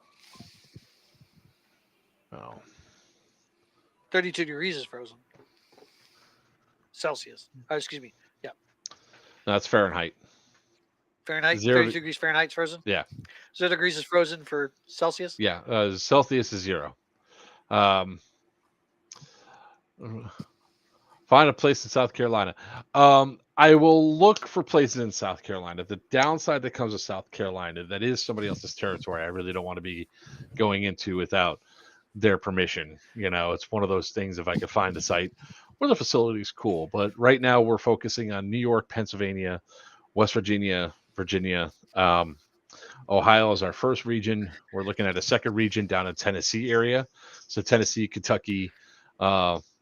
Oh. 32 degrees is frozen. Celsius. Oh, excuse me. Yeah. No, it's Fahrenheit. Fahrenheit? 0 32 degrees Fahrenheit is frozen? Yeah. 0 degrees is frozen for Celsius? Yeah. Celsius is 0. Find a place in South Carolina. I will look for places in South Carolina. The downside that comes with South Carolina, that is somebody else's territory. I really don't want to be going into without their permission. It's one of those things. If I could find a site where the facility is cool, but right now we're focusing on New York, Pennsylvania, West Virginia, Ohio is our first region. We're looking at a second region down in Tennessee area. So Tennessee, Kentucky,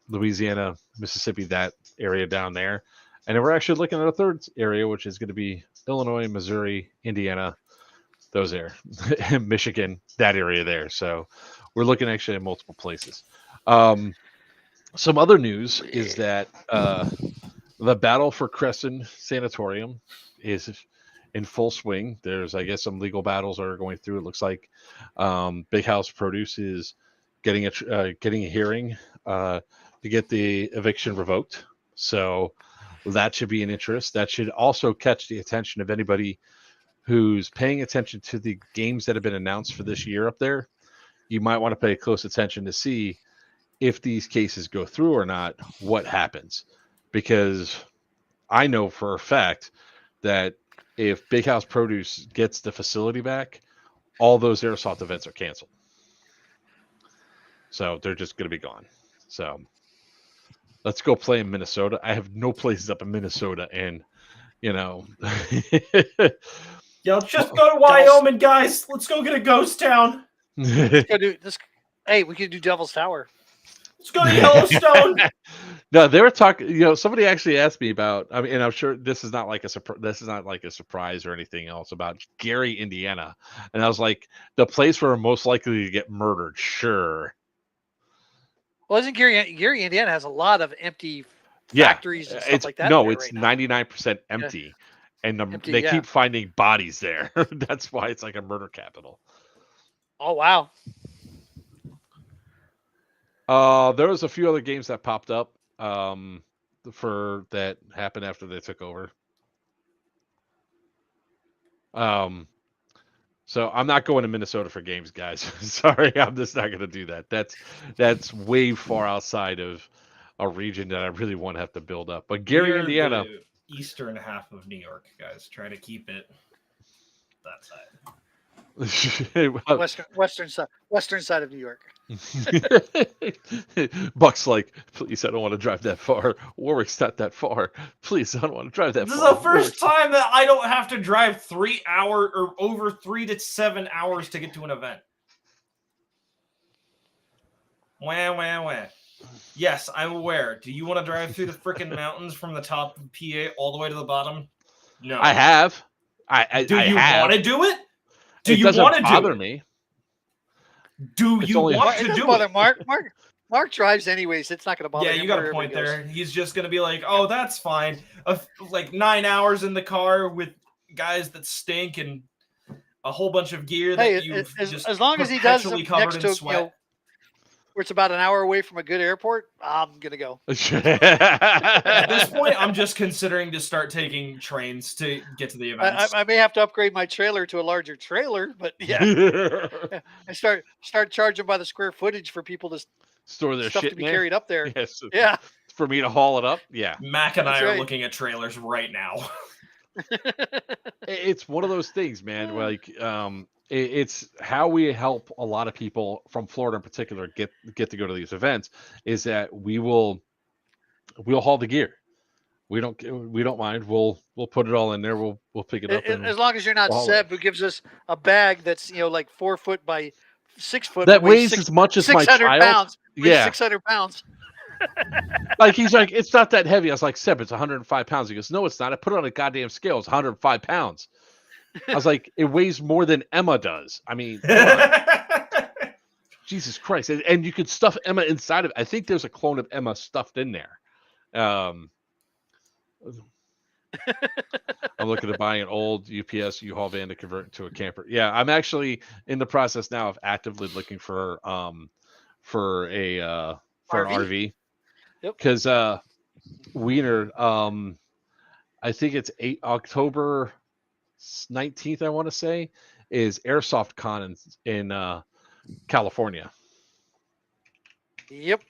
Louisiana, Mississippi, that area down there. And then we're actually looking at a third area, which is going to be Illinois, Missouri, Indiana, those there, Michigan, that area there. So we're looking actually at multiple places. Some other news is that the battle for Crescent Sanatorium is in full swing. There's, I guess, some legal battles are going through. It looks like Big House Produce is getting a hearing to get the eviction revoked. So that should be an interest. That should also catch the attention of anybody who's paying attention to the games that have been announced for this year up there. You might want to pay close attention to see if these cases go through or not, what happens. Because I know for a fact that if Big House Produce gets the facility back, all those airsoft events are canceled. So they're just going to be gone. So let's go play in Minnesota. I have no places up in Minnesota, and Yo, just go to Wyoming, guys. Let's go get a ghost town. Let's go do this. Hey, we could do Devil's Tower. Let's go to Yellowstone. No, they were talking. Somebody actually asked me about. I mean, and I'm sure this is not like a surprise or anything else about Gary, Indiana. And I was like, the place where we're most likely to get murdered. Sure. Well, isn't Gary, Indiana has a lot of empty factories and stuff like that? No, it's 99% empty, and they keep finding bodies there. That's why it's like a murder capital. Oh wow. There was a few other games that popped up for that happened after they took over. So I'm not going to Minnesota for games, guys. Sorry, I'm just not going to do that. That's way far outside of a region that I really want to have to build up. But Gary, Indiana, the eastern half of New York, guys. Try to keep it that side. Western side of New York. Buck's like, please, I don't want to drive that far. Warwick's not that far. Please, I don't want to drive that far. This is the first time that I don't have to drive 3 hours or over 3 to 7 hours to get to an event. Wah. Yes, I'm aware. Do you want to drive through the freaking mountains from the top of PA all the way to the bottom? No. I have. Do you want to do it? Do it you want to bother do me? Do you want to do it? Mark drives anyways. It's not going to bother him. Yeah, you got a point there. He's just going to be like, oh, that's fine. Like 9 hours in the car with guys that stink and a whole bunch of gear that you've just as long as he does them covered next in to sweat. where it's about an hour away from a good airport, I'm gonna go. At this point, I'm just considering to start taking trains to get to the events. I may have to upgrade my trailer to a larger trailer, but yeah, I start charging by the square footage for people to store their stuff shit to be in there. carried up there. Yes. Yeah, For me to haul it up. Yeah. Mac and That's I are right. looking at trailers right now. It's one of those things, man. Like, it's how we help a lot of people from Florida in particular get to go to these events is that we'll haul the gear. We don't mind. We'll put it all in there. We'll pick it up. And as long as you're not haul it. Seb, who gives us a bag that's like 4 foot by 6 foot That but weighs as much as my 600 child. pounds. Weighs Yeah. 600 pounds. Like, he's like, it's not that heavy. I was like, Seb, it's 105 pounds. He goes, no, it's not. I put it on a goddamn scale. It's 105 pounds. I was like, it weighs more than Emma does. I mean, come on. Jesus Christ. And you could stuff Emma inside of it. I think there's a clone of Emma stuffed in there. I'm looking to buy an old UPS U-Haul van to convert into a camper. Yeah, I'm actually in the process now of actively looking for an RV. Yep. Because Wiener, I think it's October 19th, I want to say, is Airsoft Con in California. Yep.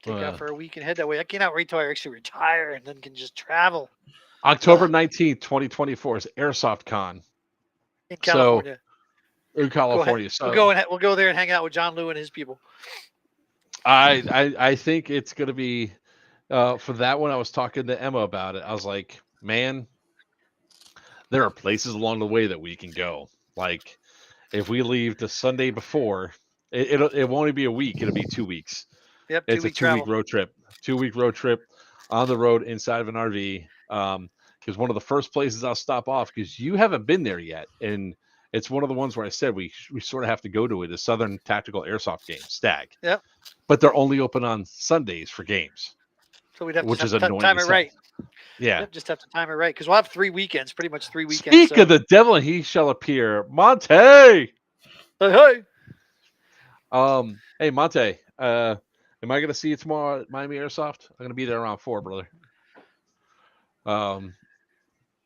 Take out for a week and head that way. I cannot wait till I actually retire and then can just travel. October 19th, 2024 is Airsoft Con In California. In California. So we'll go there and hang out with John Liu and his people. I think it's going to be for that one. I was talking to Emma about it. I was like, man, there are places along the way that we can go. Like, if we leave the Sunday before, it won't only be a week. It'll be 2 weeks. Yep, it's a 2-week road trip. 2-week road trip on the road inside of an RV. Because one of the first places I'll stop off, because you haven't been there yet, and it's one of the ones where I said we sort of have to go to it, is Southern Tactical Airsoft Games, STAG. Yep. But they're only open on Sundays for games. So we'd have which to is annoying time it right. Yeah. Yep, just have to time it right, because we'll have 3 weekends, pretty much 3 weekends. Speak of the devil, and he shall appear. Monte! Hey. Hey, Monte. Am I going to see you tomorrow at Miami Airsoft? I'm going to be there around 4, brother.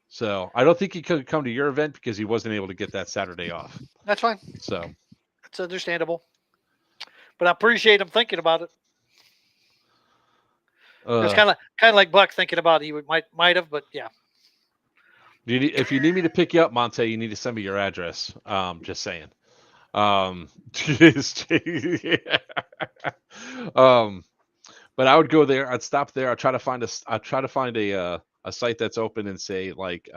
So I don't think he could come to your event because he wasn't able to get that Saturday off. That's fine. So it's understandable. But I appreciate him thinking about it. It's kind of like Buck thinking about it. He might have, but yeah. If you need me to pick you up, Monte, you need to send me your address. Just saying. But I would go there. I'd stop there. I'd try to find a site that's open and say like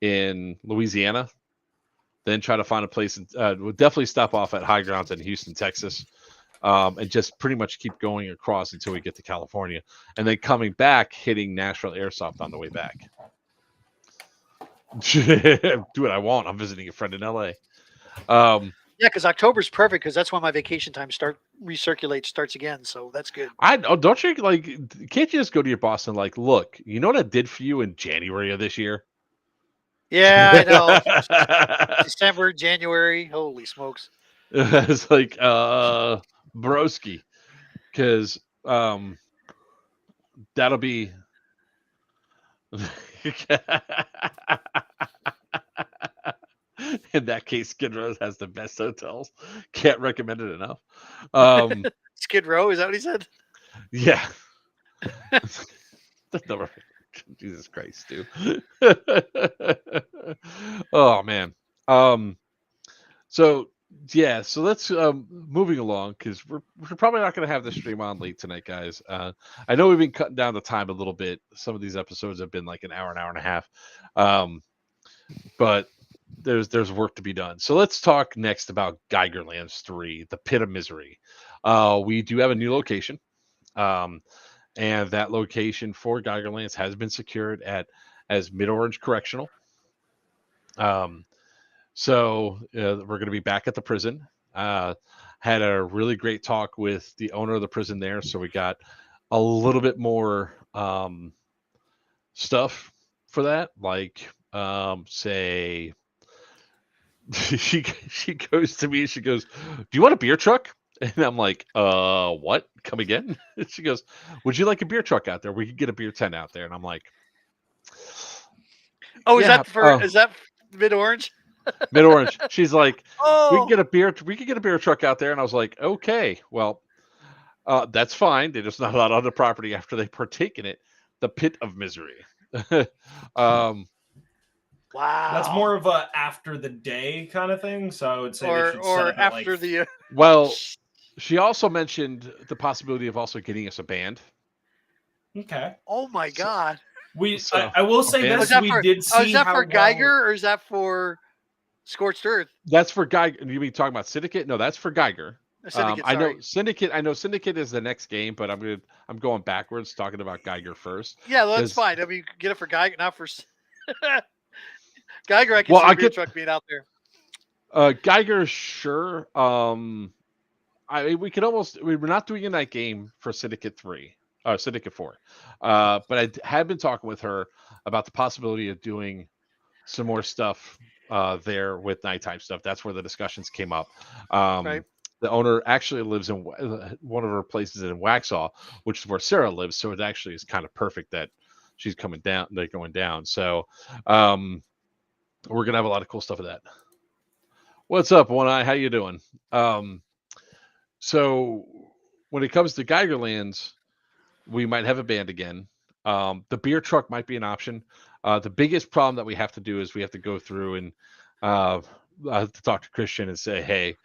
in Louisiana. Then try to find a place. Would definitely stop off at High Grounds in Houston, Texas, and just pretty much keep going across until we get to California, and then coming back, hitting Nashville Airsoft on the way back. Do what I want. I'm visiting a friend in LA. Yeah, because October's perfect because that's when my vacation time starts again. So that's good. Don't you can't you just go to your boss and like, look, you know what I did for you in January of this year? Yeah, I know. December, January, holy smokes. It's like broski, because that'll be in that case, Skid Row has the best hotels. Can't recommend it enough. Skid Row, is that what he said? Yeah. That's never. Jesus Christ, dude. Oh man. So let's moving along, because we're probably not going to have the stream on late tonight, guys. I know we've been cutting down the time a little bit. Some of these episodes have been like an hour and a half. But there's work to be done. So let's talk next about Geigerlands 3, the Pit of Misery. We do have a new location. And that location for Geigerlands has been secured as Mid-Orange Correctional. So we're going to be back at the prison. Had a really great talk with the owner of the prison there. So we got a little bit more stuff for that, like say she goes to me. She goes, "Do you want a beer truck?" And I'm like, what? Come again?" And she goes, "Would you like a beer truck out there? We could get a beer tent out there." And I'm like, Oh, is "Yeah, that Mid Orange? Mid Orange." She's like, "We Oh, can get a beer. We could get a beer truck out there." And I was like, "Okay, well, that's fine. They're just not allowed on the property after they partake in it. The pit of misery." um, wow. That's more of a after the day kind of thing. So I would say they should set or up at after like the. well, she also mentioned the possibility of also getting us a band. okay. Oh my So- God. So, I will say band- Was this: that we for? did see Is that how for well- Geiger or is that for Scorched Earth? That's for Geiger. You mean talking about Syndicate? No, that's for Geiger. Syndicate. I know Sorry. Syndicate. I know Syndicate is the next game, but I'm going backwards, talking about Geiger first. Yeah, well, that's 'Cause- fine. I mean, you could get it for Geiger, not for Geiger. I can Well, see I a beer get- truck being out there. Geiger, sure. We could almost. We were not doing a night game for Syndicate 3, Syndicate 4. But I had been talking with her about the possibility of doing some more stuff there with nighttime stuff. That's where the discussions came up. Right. The owner actually lives in one of her places in Waxhaw, which is where Sarah lives. So it actually is kind of perfect that she's coming down. They're going down. So we're gonna have a lot of cool stuff with that. What's up, One Eye? How you doing? So when it comes to Geigerlands, we might have a band again. The beer truck might be an option. The biggest problem that we have to do is we have to go through and to talk to Christian and say, hey,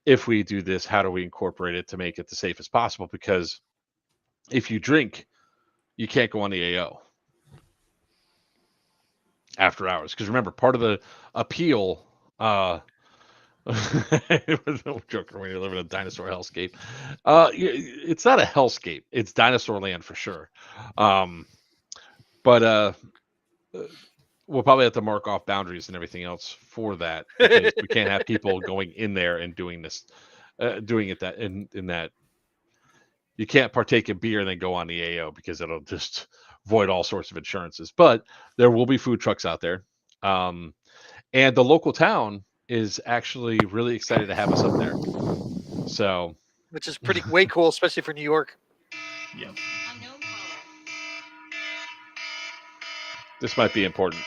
if we do this, how do we incorporate it to make it the safest possible? Because if you drink, you can't go on the AO after hours. Because remember, part of the appeal. It was no joker when you live in a dinosaur hellscape. It's not a hellscape; it's dinosaur land for sure. But we'll probably have to mark off boundaries and everything else for that because we can't have people going in there and doing this, doing it that in that. You can't partake in beer and then go on the AO because it'll just void all sorts of insurances. But there will be food trucks out there, and the local town is actually really excited to have us up there. So, Which is pretty way cool, especially for New York. Yeah. this might be important.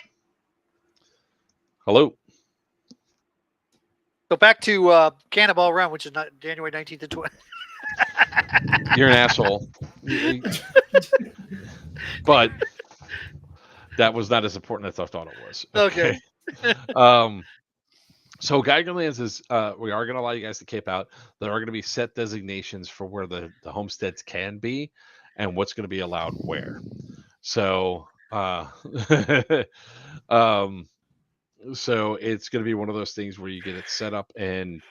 Hello. So back to Cannonball Run, which is not January 19th to 20th. You're an asshole. But that was not as important as I thought it was. Okay. So Geigerlands is we are going to allow you guys to camp out. There are going to be set designations for where the homesteads can be and what's going to be allowed where. So so it's going to be one of those things where you get it set up and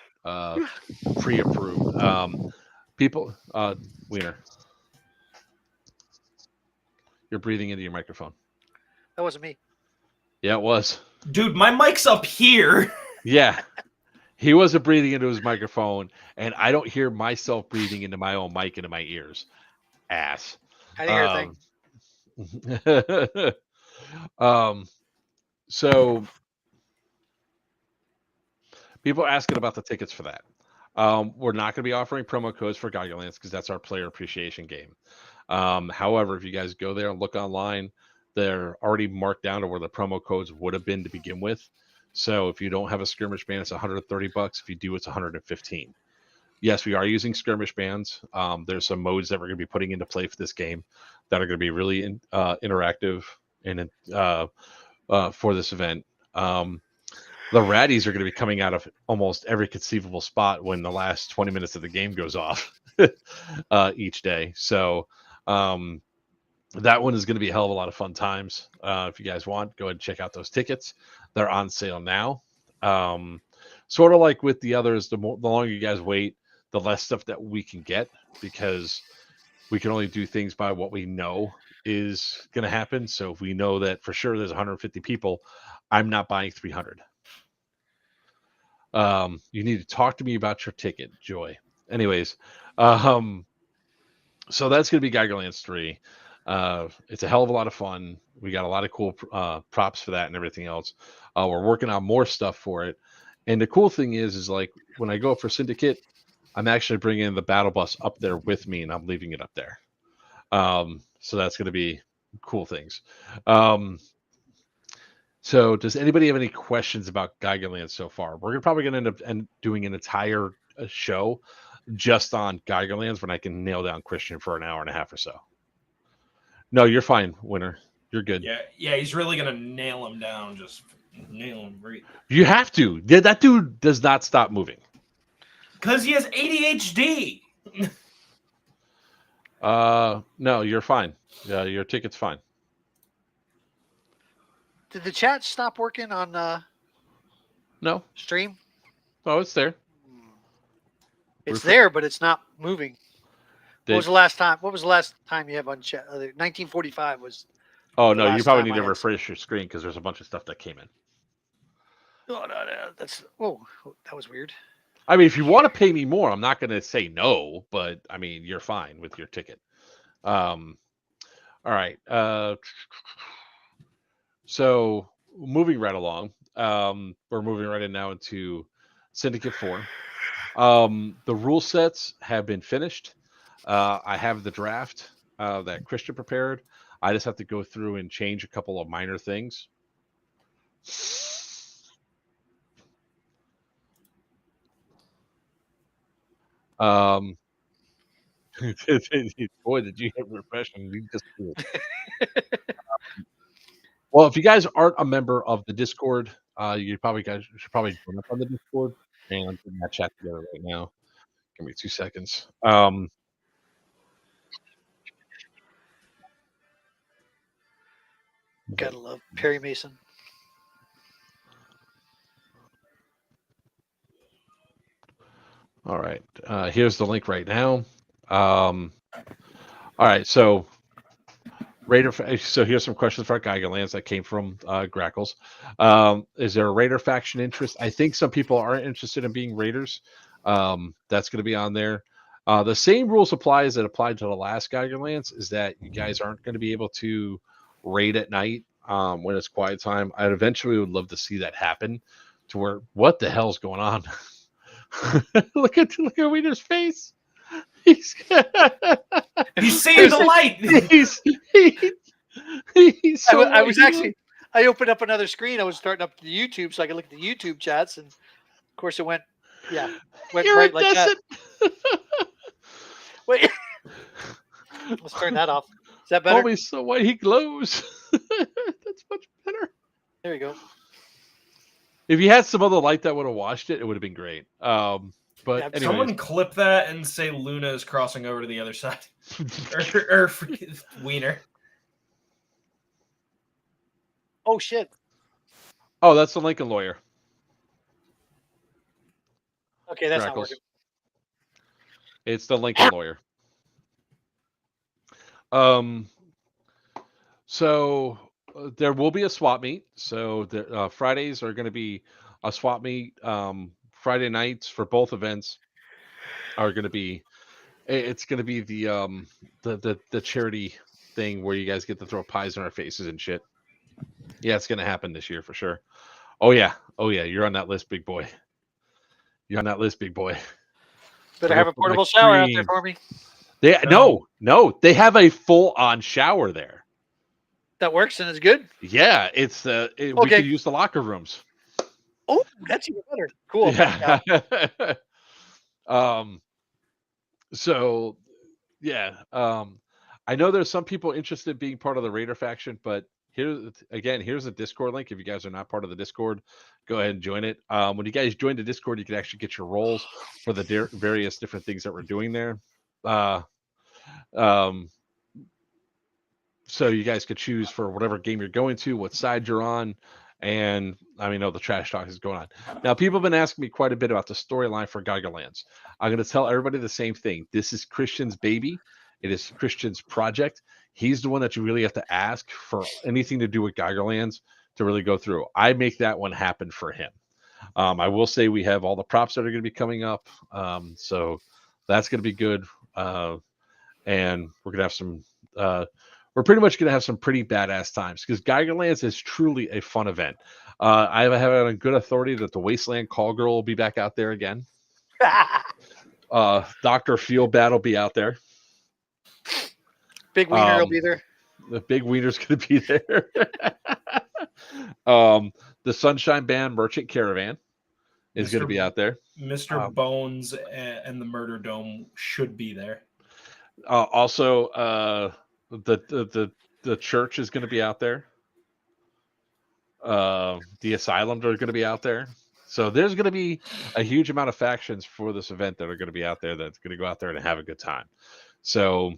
pre-approved. People, Wiener, you're breathing into your microphone. That wasn't me. Yeah, it was. Dude, my mic's up here. Yeah. He wasn't breathing into his microphone, and I don't hear myself breathing into my own mic into my ears. Ass. I didn't hear a thing. So people are asking about the tickets for that. We're not going to be offering promo codes for Geigerlands because that's our player appreciation game. However, if you guys go there and look online, they're already marked down to where the promo codes would have been to begin with. So if you don't have a skirmish band, it's $130. If you do, it's $115. Yes, we are using skirmish bands. There's some modes that we're going to be putting into play for this game that are going to be really interactive and for this event. The Raddies are going to be coming out of almost every conceivable spot when the last 20 minutes of the game goes off each day. So that one is going to be a hell of a lot of fun times. If you guys want, go ahead and check out those tickets. They're on sale now. Sort of like with the others, the longer you guys wait, the less stuff that we can get because we can only do things by what we know is going to happen. So if we know that for sure there's 150 people, I'm not buying 300. You need to talk to me about your ticket, Joy. Anyways, so that's going to be Geigerlands 3. It's a hell of a lot of fun. We got a lot of cool props for that and everything else. We're working on more stuff for it. And the cool thing is like when I go up for Syndicate, I'm actually bringing the battle bus up there with me, and I'm leaving it up there. So that's going to be cool things. So does anybody have any questions about Geigerlands so far? We're probably going to end up doing an entire show just on Geigerlands when I can nail down Christian for an hour and a half or so. No, you're fine, Winner. You're good. Yeah, he's really gonna nail him down. Just nail him right. You have to. That dude does not stop moving. Because he has ADHD. No, you're fine. Your ticket's fine. Did the chat stop working on No. stream? Oh, it's there. It's there, but it's not moving. What was the last time you have on chat? 1945 was. Oh no, you probably time need I to had refresh your screen because there's a bunch of stuff that came in. Oh no, that's that was weird. I mean, if you want to pay me more, I'm not going to say no, but I mean, you're fine with your ticket. All right. So moving right along, we're moving right in now into Syndicate 4. The rule sets have been finished. I have the draft that Christian prepared. I just have to go through and change a couple of minor things. Boy, did you hit refresh and you just well, if you guys aren't a member of the Discord, you should probably join up on the Discord and get that chat together right now. Give me 2 seconds. Gotta love Perry Mason. All right. Here's the link right now. All right. So here's some questions for Geigerlands that came from Grackles. Is there a Raider faction interest? I think some people are interested in being Raiders. That's going to be on there. The same rules apply as it applied to the last Geigerlands, is that you guys aren't going to be able to raid at night when it's quiet time. I eventually would love to see that happen to where, what the hell's going on? look at Wiener's face. He's seeing the light. He's so I was actually, I opened up another screen. I was starting up the YouTube so I could look at the YouTube chats, and of course it went right like that. Wait, let's turn that off. Is that better? Oh, he's so white he glows. That's much better. There you go. If you had some other light that would have washed it, it would have been great. But anyways. Someone clip that and say Luna is crossing over to the other side. or Wiener. Oh shit. Oh, that's the Lincoln lawyer. Okay, that's not working. It's the Lincoln lawyer. So there will be a swap meet. So the Fridays are going to be a swap meet. Friday nights for both events are going to be. It's going to be the charity thing where you guys get to throw pies in our faces and shit. Yeah, it's going to happen this year for sure. Oh yeah, you're on that list, big boy. You're on that list, big boy. Better have a portable shower out there for me. No, they have a full-on shower there. That works and is good. Yeah, it's we could use the locker rooms. Oh, that's even better. Cool. Yeah. So yeah, I know there's some people interested in being part of the Raider faction, but here's a Discord link. If you guys are not part of the Discord, go ahead and join it. When you guys join the Discord, you can actually get your roles for the various different things that we're doing there. So you guys could choose for whatever game you're going to, what side you're on, and I know the trash talk is going on. Now, people have been asking me quite a bit about the storyline for Geigerlands. I'm going to tell everybody the same thing. This is Christian's baby. It is Christian's project. He's the one that you really have to ask for anything to do with Geigerlands to really go through. I make that one happen for him. I will say we have all the props that are going to be coming up. So that's going to be good. And we're going to have some, we're pretty much going to have some pretty badass times because Geigerlands is truly a fun event. I have a good authority that the Wasteland Call Girl will be back out there again. Dr. Fieldbat will be out there. Big Wiener will be there. The Big Wiener's going to be there. The Sunshine Band Merchant Caravan is going to be out there. Mr. Bones and the Murder Dome should be there. Also, the church is going to be out there. The Asylums are going to be out there. So there's going to be a huge amount of factions for this event that are going to be out there that's going to go out there and have a good time. So,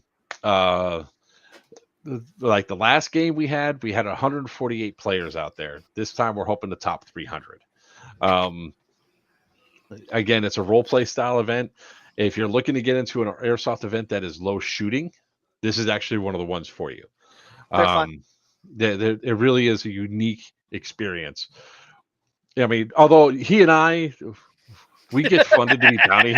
like the last game we had 148 players out there. This time we're hoping to top 300. Again, it's a role play style event. If you're looking to get into an airsoft event that is low shooting, this is actually one of the ones for you. It really is a unique experience. I mean, although he and I, we get funded to be bounty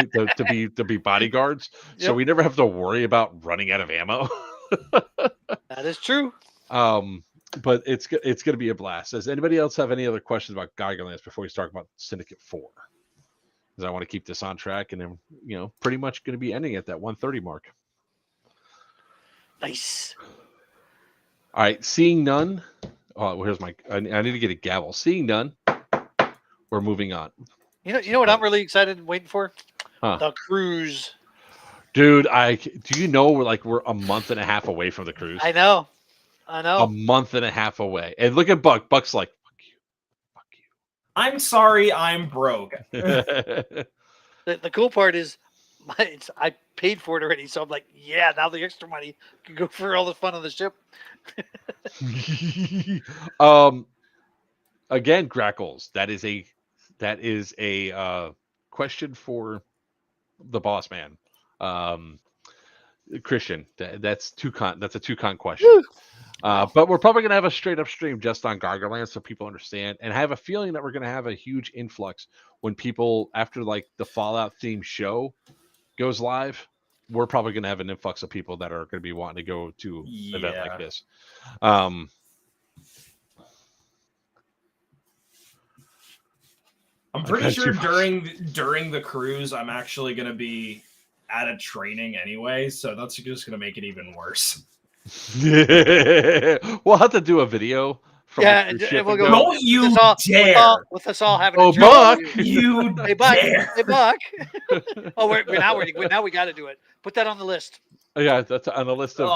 to be bodyguards, so we never have to worry about running out of ammo. That is true. But it's going to be a blast. Does anybody else have any other questions about Geigerlands before we start about Syndicate 4? Because I want to keep this on track, and then pretty much going to be ending at that 1:30 mark. Nice. All right, seeing none. Oh, here's my. I need to get a gavel. Seeing none. We're moving on. You know what I'm really excited and waiting for? Huh. The cruise. Dude, do you know we're a month and a half away from the cruise? I know. A month and a half away. And look at Buck. Buck's like, fuck you. I'm sorry, I'm broke. The cool part is I paid for it already, so I'm like, yeah, now the extra money can go for all the fun on the ship. Again, Grackles, that is a question for the boss man. Christian, that's a two-con question. But we're probably going to have a straight up stream just on Geigerlands so people understand. And I have a feeling that we're going to have a huge influx when people, after like the Fallout themed show goes live, we're probably going to have an influx of people that are going to be wanting to go to an event like this. I'm pretty sure during the cruise, I'm actually going to be at a training anyway, so that's just going to make it even worse. We'll have to do a video from the cruise ship. Don't you dare! With us all having a drink. Buck, you dare! Hey, Buck. Now we got to do it. Put that on the list. Yeah, that's on the list of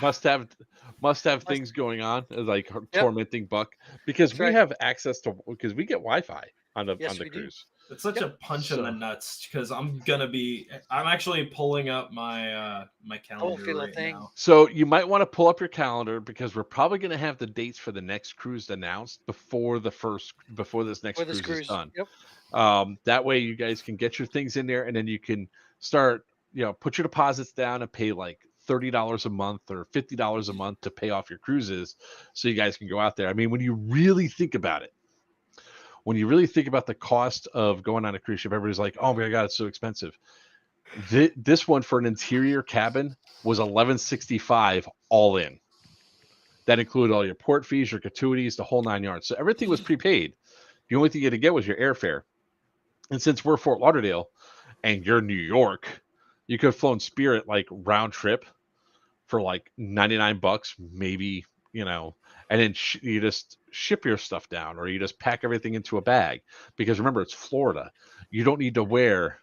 must have things going on, like tormenting Buck, because we have access to, because we get Wi-Fi on the cruise. It's such a punch in the nuts because I'm actually pulling up my my calendar right now. So you might want to pull up your calendar because we're probably going to have the dates for the next cruise announced before this next cruise is done. Yep. That way you guys can get your things in there, and then you can start, put your deposits down and pay like $30 a month or $50 a month to pay off your cruises so you guys can go out there. I mean, when you really think about it, the cost of going on a cruise ship, everybody's like, oh my God, it's so expensive. This one for an interior cabin was $1,165 all in. That included all your port fees, your gratuities, the whole 9 yards. So everything was prepaid. The only thing you had to get was your airfare. And since we're Fort Lauderdale and you're New York, you could have flown Spirit like round trip for like $99, maybe, and then you just ship your stuff down, or you just pack everything into a bag. Because remember, it's Florida. You don't need to wear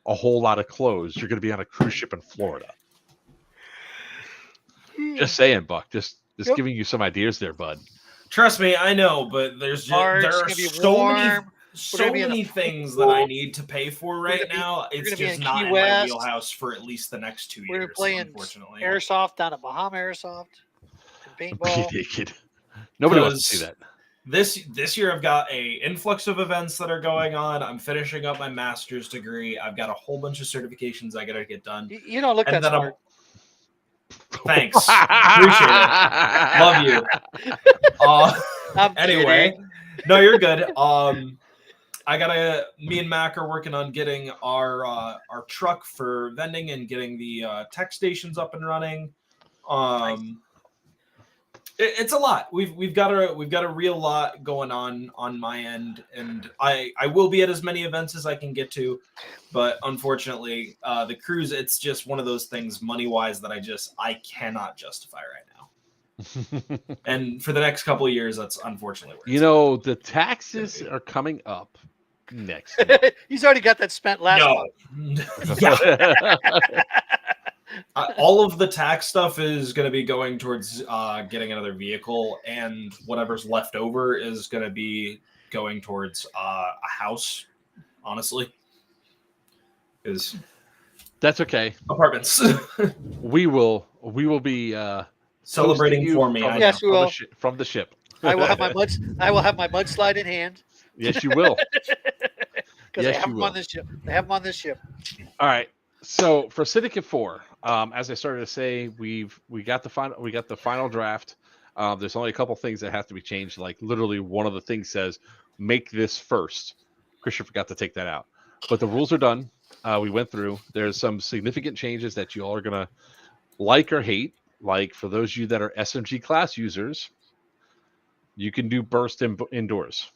a whole lot of clothes. You're going to be on a cruise ship in Florida. Just saying, Buck. Just giving you some ideas there, bud. Trust me, I know, but there are so many things that I need to pay for right now. It's just not in my wheelhouse for at least the next 2 years. We're playing, unfortunately, airsoft down at Bahama Airsoft. Paintball. Be naked. Nobody wants to see that. This year I've got a influx of events that are going on. I'm finishing up my master's degree. I've got a whole bunch of certifications I gotta get done. You don't look that smart. Thanks. Appreciate it. Love you. Anyway, no, you're good. Me and Mac are working on getting our truck for vending and getting the tech stations up and running. It's a lot. We've got a real lot going on my end, and I will be at as many events as I can get to, but unfortunately, the cruise, it's just one of those things money wise that I cannot justify right now. And for the next couple of years, that's unfortunately where You know, the taxes are coming up next month. He's already got that spent last month. Yeah. All of the tax stuff is going to be going towards getting another vehicle, and whatever's left over is going to be going towards a house. Honestly, that's okay. Apartments. we will be celebrating for me. Yes, we will. From the ship. I will have my mudslide in hand. Yes, you will. Because Yes, I have you them will. on this ship. I have them on this ship. All right. So for Syndicate 4, as I started to say, we got the final draft. There's only a couple things that have to be changed. Like literally, one of the things says, "Make this first." Christian forgot to take that out, but the rules are done. We went through. There's some significant changes that you all are gonna like or hate. Like for those of you that are SMG class users, you can do burst indoors.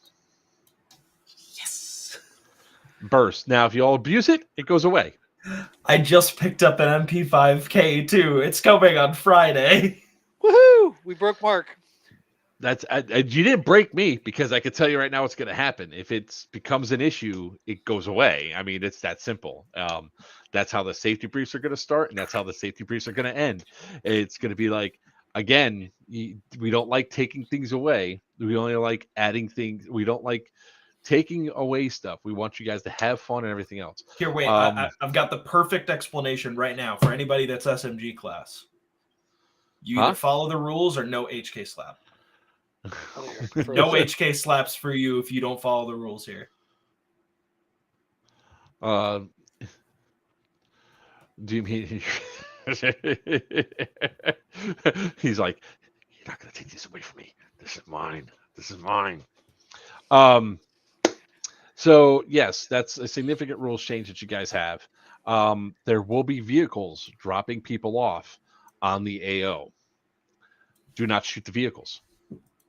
Yes. Burst. Now, if you all abuse it, it goes away. I just picked up an MP5K too. It's coming on Friday. Woohoo! We broke Mark. That's you didn't break me, because I can tell you right now what's going to happen. If it becomes an issue, it goes away. I mean, it's that simple. That's how the safety briefs are going to start, and that's how the safety briefs are going to end. It's going to be like, again, we don't like taking things away. We only like adding things. We don't like taking away stuff. We want you guys to have fun and everything else. Here, wait. I've got the perfect explanation right now for anybody that's SMG class. You either follow the rules or no HK slap. No HK slaps for you if you don't follow the rules here. Do you mean he's like, "You're not going to take this away from me. This is mine. This is mine." So yes, that's a significant rules change that you guys have. There will be vehicles dropping people off on the AO. Do not shoot the vehicles.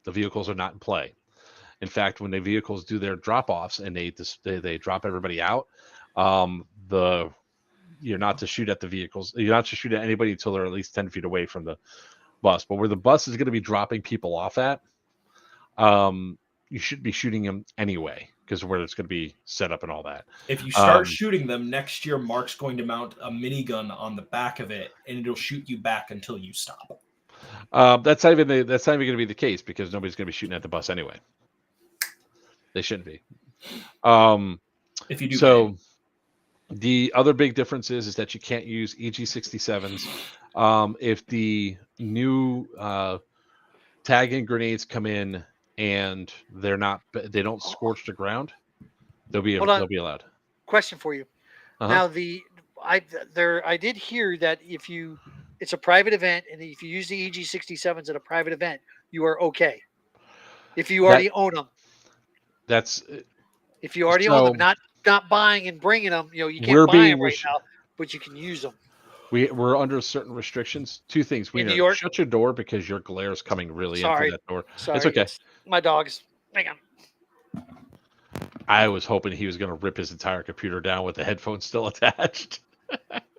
The vehicles are not in play. In fact, when the vehicles do their drop-offs and they drop everybody out, you're not to shoot at the vehicles. You're not to shoot at anybody until they're at least 10 feet away from the bus. But where the bus is going to be dropping people off at, you should be shooting them anyway, because where it's going to be set up and all that. If you start shooting them next year, Mark's going to mount a minigun on the back of it, and it'll shoot you back until you stop. That's not even going to be the case, because nobody's going to be shooting at the bus anyway. They shouldn't be. If you do, so the other big difference is that you can't use EG67s. If the new tagging grenades come in and they don't scorch the ground, they'll be allowed. Question for you. Now I did hear that it's a private event, and if you use the EG67s at a private event, you are okay. If you already own them. If you already own them, not buying and bringing them, you can't buy them right now, but you can use them. We're under certain restrictions. Two things. We know, shut your door, because your glare is coming really into that door. Sorry, it's okay. My dog's. Hang on. I was hoping he was going to rip his entire computer down with the headphones still attached.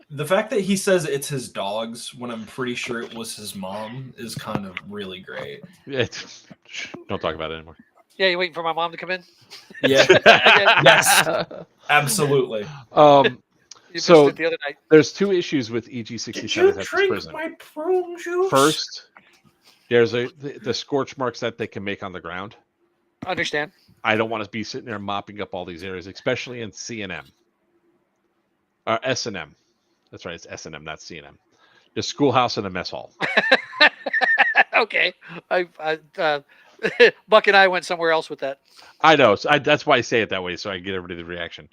The fact that he says it's his dog's when I'm pretty sure it was his mom is kind of really great. Don't talk about it anymore. Yeah, you waiting for my mom to come in? Yeah. Yes. Absolutely. So the other night. There's two issues with EG67 at this prison. My prune juice? First, there's the scorch marks that they can make on the ground. Understand. I don't want to be sitting there mopping up all these areas, especially in C&M. Or S&M. That's right, it's S&M, not C&M. The schoolhouse and the mess hall. Okay. Buck and I went somewhere else with that. I know. So that's why I say it that way, so I get everybody the reaction.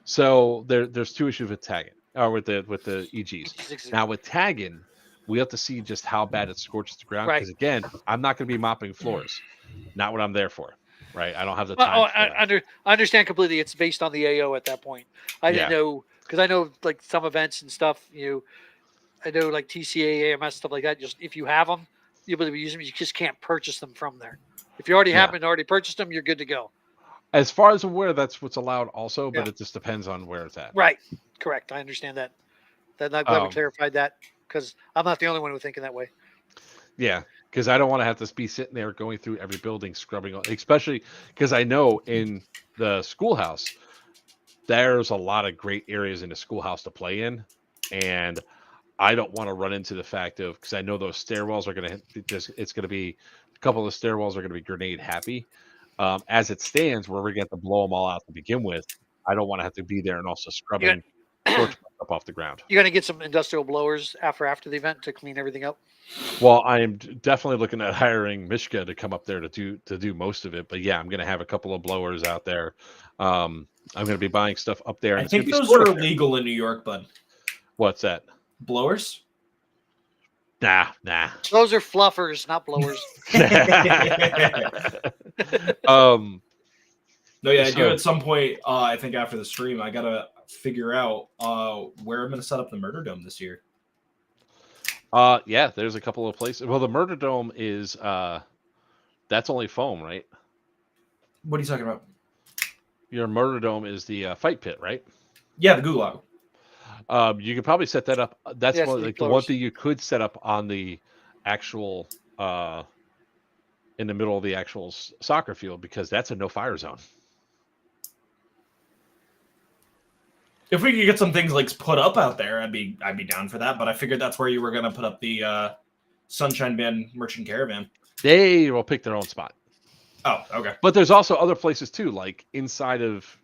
So there's two issues with tagging, or with the EGs. Now with tagging, we have to see just how bad it scorches the ground. Because again, I'm not going to be mopping floors. Not what I'm there for. Right? I don't have the time. I understand completely. It's based on the AO at that point. I didn't know, because I know like some events and stuff. I know like TCA, AMS, stuff like that. Just if you have them, you'll be able to use them. You just can't purchase them from there. If you already happen to already purchase them, you're good to go. As far as I'm aware, that's what's allowed also, but Yeah. it just depends on where it's at. Right. Correct. I understand that. I'm glad we clarified that because I'm not the only one who's thinking that way. Yeah, because I don't want to have to be sitting there going through every building scrubbing, especially because I know in the schoolhouse there's a lot of great areas in the schoolhouse to play in, and I don't want to run into the fact of, because I know those stairwells are going to it's going to be a couple of the stairwells are going to be grenade happy. As it stands, where we're going to blow them all out to begin with, I don't want to have to be there and also scrubbing torch up off the ground. You're going to get some industrial blowers after the event to clean everything up. Well, I am definitely looking at hiring Mishka to come up there to do most of it. But yeah, I'm going to have a couple of blowers out there. I'm going to be buying stuff up there. I And think those are illegal in New York, bud. What's that? Blowers? Nah. Those are fluffers, not blowers. No, yeah, I do at some point. I think after the stream, I gotta figure out where I'm gonna set up the Murder Dome this year. Yeah, there's a couple of places. Well, the Murder Dome is that's only foam, right? What are you talking about? Your Murder Dome is the fight pit, right? Yeah, the gulag. You could probably set that up. That's Yes, one, like the one thing you could set up on the actual in the middle of the actual soccer field, because that's a no fire zone. If we could get some things like put up out there, I'd be down for that. But I figured that's where you were gonna put up the Sunshine Band Merchant Caravan. They will pick their own spot. Oh, okay. But there's also other places too, like inside of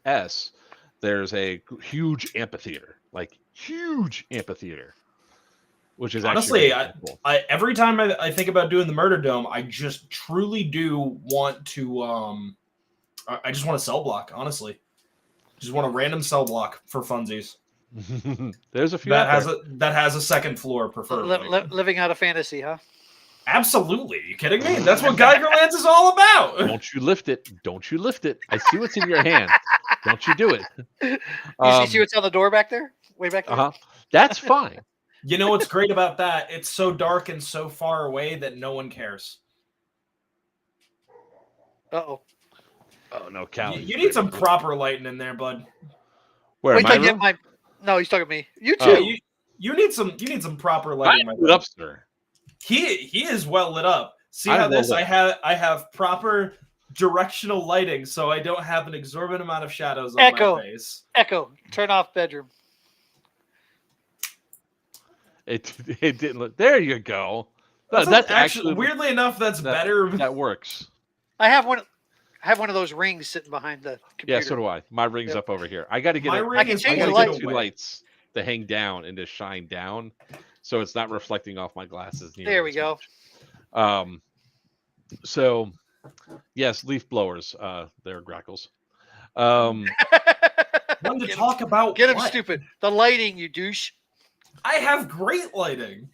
S. There's a huge amphitheater, which is honestly, actually really cool. I every time I think about doing the Murder Dome, I just truly do want to. I just want a cell block, honestly. Just want a random cell block for funsies. There's a few that has a second floor, preferably. Living out a fantasy, huh? Absolutely. Are you kidding me? That's what Geigerlands is all about. Don't you lift it. I see what's in your hand. Don't you do it. You see what's on the door back there? Way back there? That's fine. You know what's great about that? It's so dark and so far away that no one cares. Uh-oh. Oh, no, Cal. You need some proper lighting in there, bud. Where, wait my till I room? get my... No, he's talking to me. You too. You need some proper lighting. I'm lit up, sir. He is well lit up. See how this? I have proper directional lighting, so I don't have an exorbitant amount of shadows on my face. Echo. Turn off bedroom. It didn't look. There you go. That's actually weirdly enough. That's better. That works. I have one of those rings sitting behind the computer. Yeah, so do I. My ring's up over here. I got to get I can change the two lights to hang down and to shine down, so it's not reflecting off my glasses. There we go. So yes, leaf blowers. They're grackles. When to talk about get him stupid. The lighting, you douche. I have great lighting.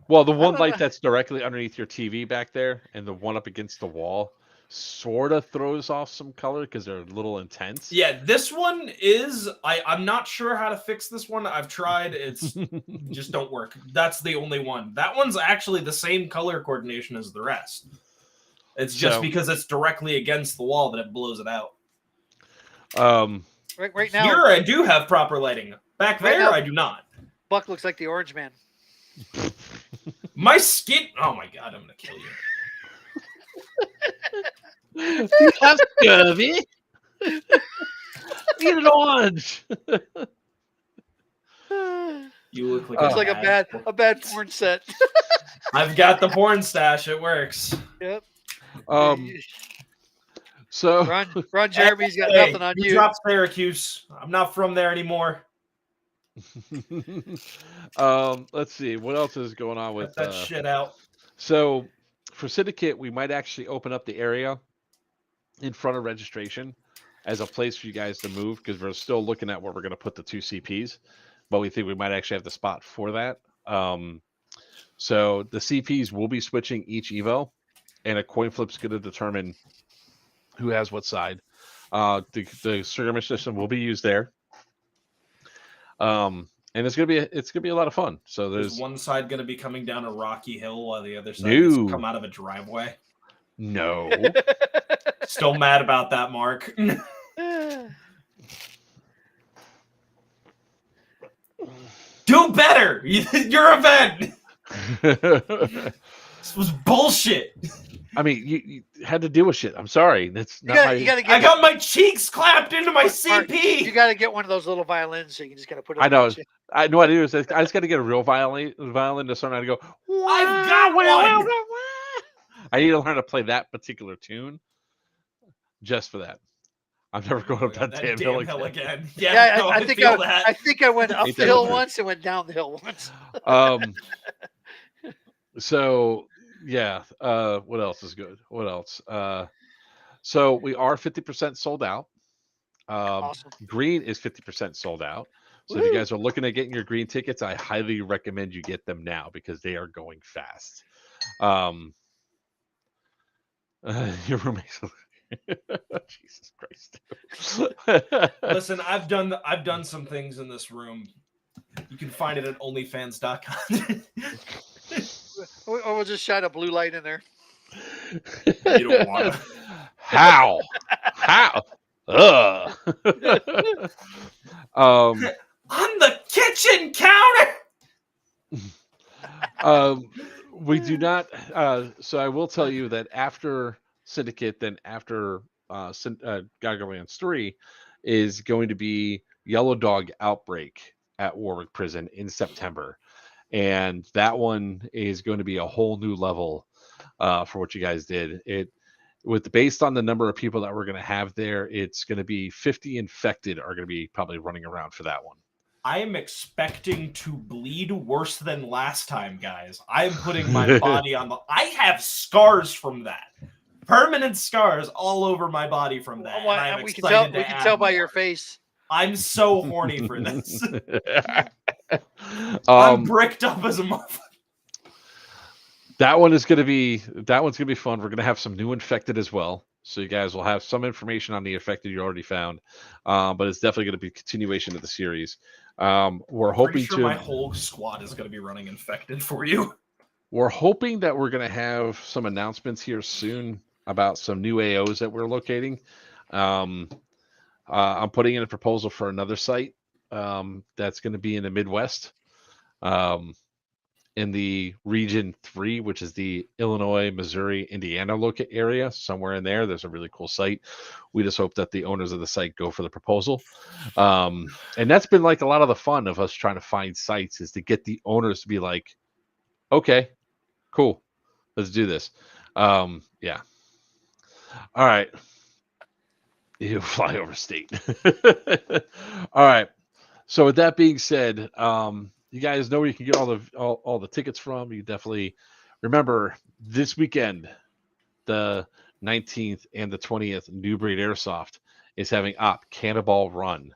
Well, the one light that's directly underneath your TV back there, and the one up against the wall, sort of throws off some color because they're a little intense. Yeah, this one is. I'm not sure how to fix this one. I've tried. It's just don't work. That's the only one. That one's actually the same color coordination as the rest. It's just because it's directly against the wall that it blows it out. Right now, here I do have proper lighting. Back there, I do not. Buck looks like the Orange Man. My skin. Oh my god, I'm gonna kill you. You have scurvy. Eat an orange. You look like a bad porn set. I've got the porn stash. It works. Yep. So Ron Jeremy's got nothing on you. Drop Syracuse. I'm not from there anymore. Let's see what else is going on with that shit out. So for Syndicate, we might actually open up the area in front of registration as a place for you guys to move, because we're still looking at where we're going to put the 2 CPs, but we think we might actually have the spot for that. So the CPs will be switching each Evo, and a coin flip's going to determine who has what side. The skirmish system will be used there. And and it's gonna be a lot of fun. So There's one side going to be coming down a rocky hill while the other side No. is come out of a driveway. no. Still mad about that, Mark. Do better. Your event. This was bullshit. I mean, you had to deal with shit. I'm sorry. That's not my. You gotta get I got my cheeks clapped into my CP. You got to get one of those little violins, so you just got to put it. I know. on your- I know what I do is I just got to get a real violin to start out to go. I've got one. I need to learn to play that particular tune just for that. I'm never going up that damn hill again. Yeah, no, I think feel that. I think I went up Ain't the that hill true? once and went down the hill once. So yeah. What else is good? What else? So we are 50% sold out. Awesome. Green is 50% sold out. So if Woo. you guys are looking at getting your green tickets, I highly recommend you get them now because they are going fast. Your roommates. Jesus Christ. Listen, I've done some things in this room. You can find it at onlyfans.com. Or we'll just shine a blue light in there. You don't want to. How? Ugh. On the kitchen counter. We do not. So I will tell you that after Syndicate, then after Geigerlands 3 is going to be Yellow Dog Outbreak at Warwick Prison in September. And that one is going to be a whole new level for what you guys did. Based on the number of people that we're going to have there, it's going to be 50 infected are going to be probably running around for that one. I am expecting to bleed worse than last time, guys. I'm putting my body on the... I have scars from that. Permanent scars all over my body from that. Well, and I'm we excited can tell by your face. I'm so horny for this. I'm bricked up as a motherfucker. That one's gonna be fun. We're gonna have some new infected as well. So you guys will have some information on the infected you already found. But it's definitely gonna be a continuation of the series. We're hoping my whole squad is gonna be running infected for you. We're hoping that we're gonna have some announcements here soon about some new AOs that we're locating. I'm putting in a proposal for another site that's going to be in the Midwest, in the Region 3, which is the Illinois, Missouri, Indiana area. Somewhere in there, there's a really cool site. We just hope that the owners of the site go for the proposal. And that's been like a lot of the fun of us trying to find sites is to get the owners to be like, okay, cool, let's do this. Yeah. All right. You fly over state. All right. So with that being said, you guys know where you can get all the tickets from. You definitely remember this weekend, the 19th and the 20th, Newbury Airsoft is having Cannonball Run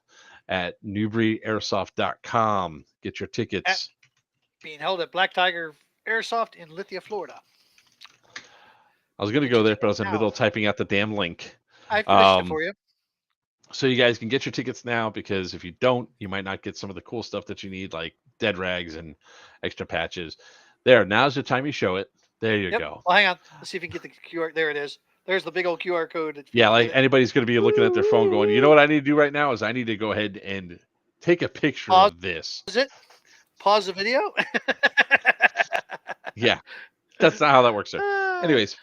at newburyairsoft.com. Get your tickets. Being held at Black Tiger Airsoft in Lithia, Florida. I was going to go there, but I was in the middle of typing out the damn link. I finished it for you. So you guys can get your tickets now because if you don't, you might not get some of the cool stuff that you need, like dead rags and extra patches. Now's the time you show it. There you go. Well, hang on. Let's see if we can get the QR. There it is. There's the big old QR code. Yeah, like anybody's going to be looking at their phone going, you know what I need to do right now is I need to go ahead and take a picture of this. Is it? Pause the video? Yeah, that's not how that works there. Anyways,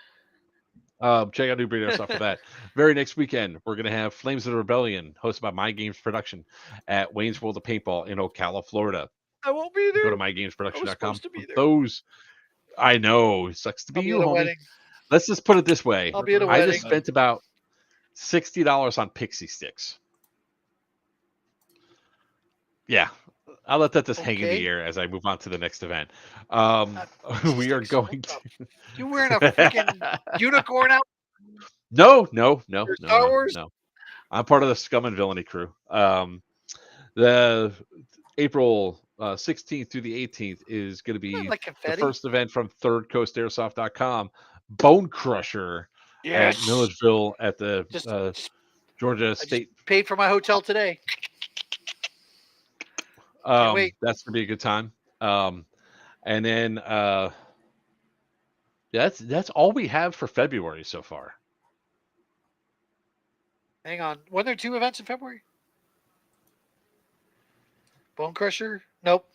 check out Newbury Airsoft for that. Very next weekend, we're going to have Flames of the Rebellion, hosted by My Games Production at Wayne's World of Paintball in Ocala, Florida. I won't be there. Go to mygamesproduction.com. Those, I know, it sucks to be you, homie. Wedding. Let's just put it this way. I'll be at a wedding. I just spent about $60 on pixie sticks. Yeah, I'll let that just hang in the air as I move on to the next event. We are going to. You wearing a freaking unicorn out? No. Star Wars? No. I'm part of the Scum and Villainy crew. The April 16th through the 18th is going to be the first event from thirdcoastairsoft.com, Bone Crusher at Milledgeville at the Georgia State. Paid for my hotel today. Can't wait. That's gonna be a good time. And then that's all we have for February so far. Hang on. Weren't there 2 events in February? Bone Crusher? Nope.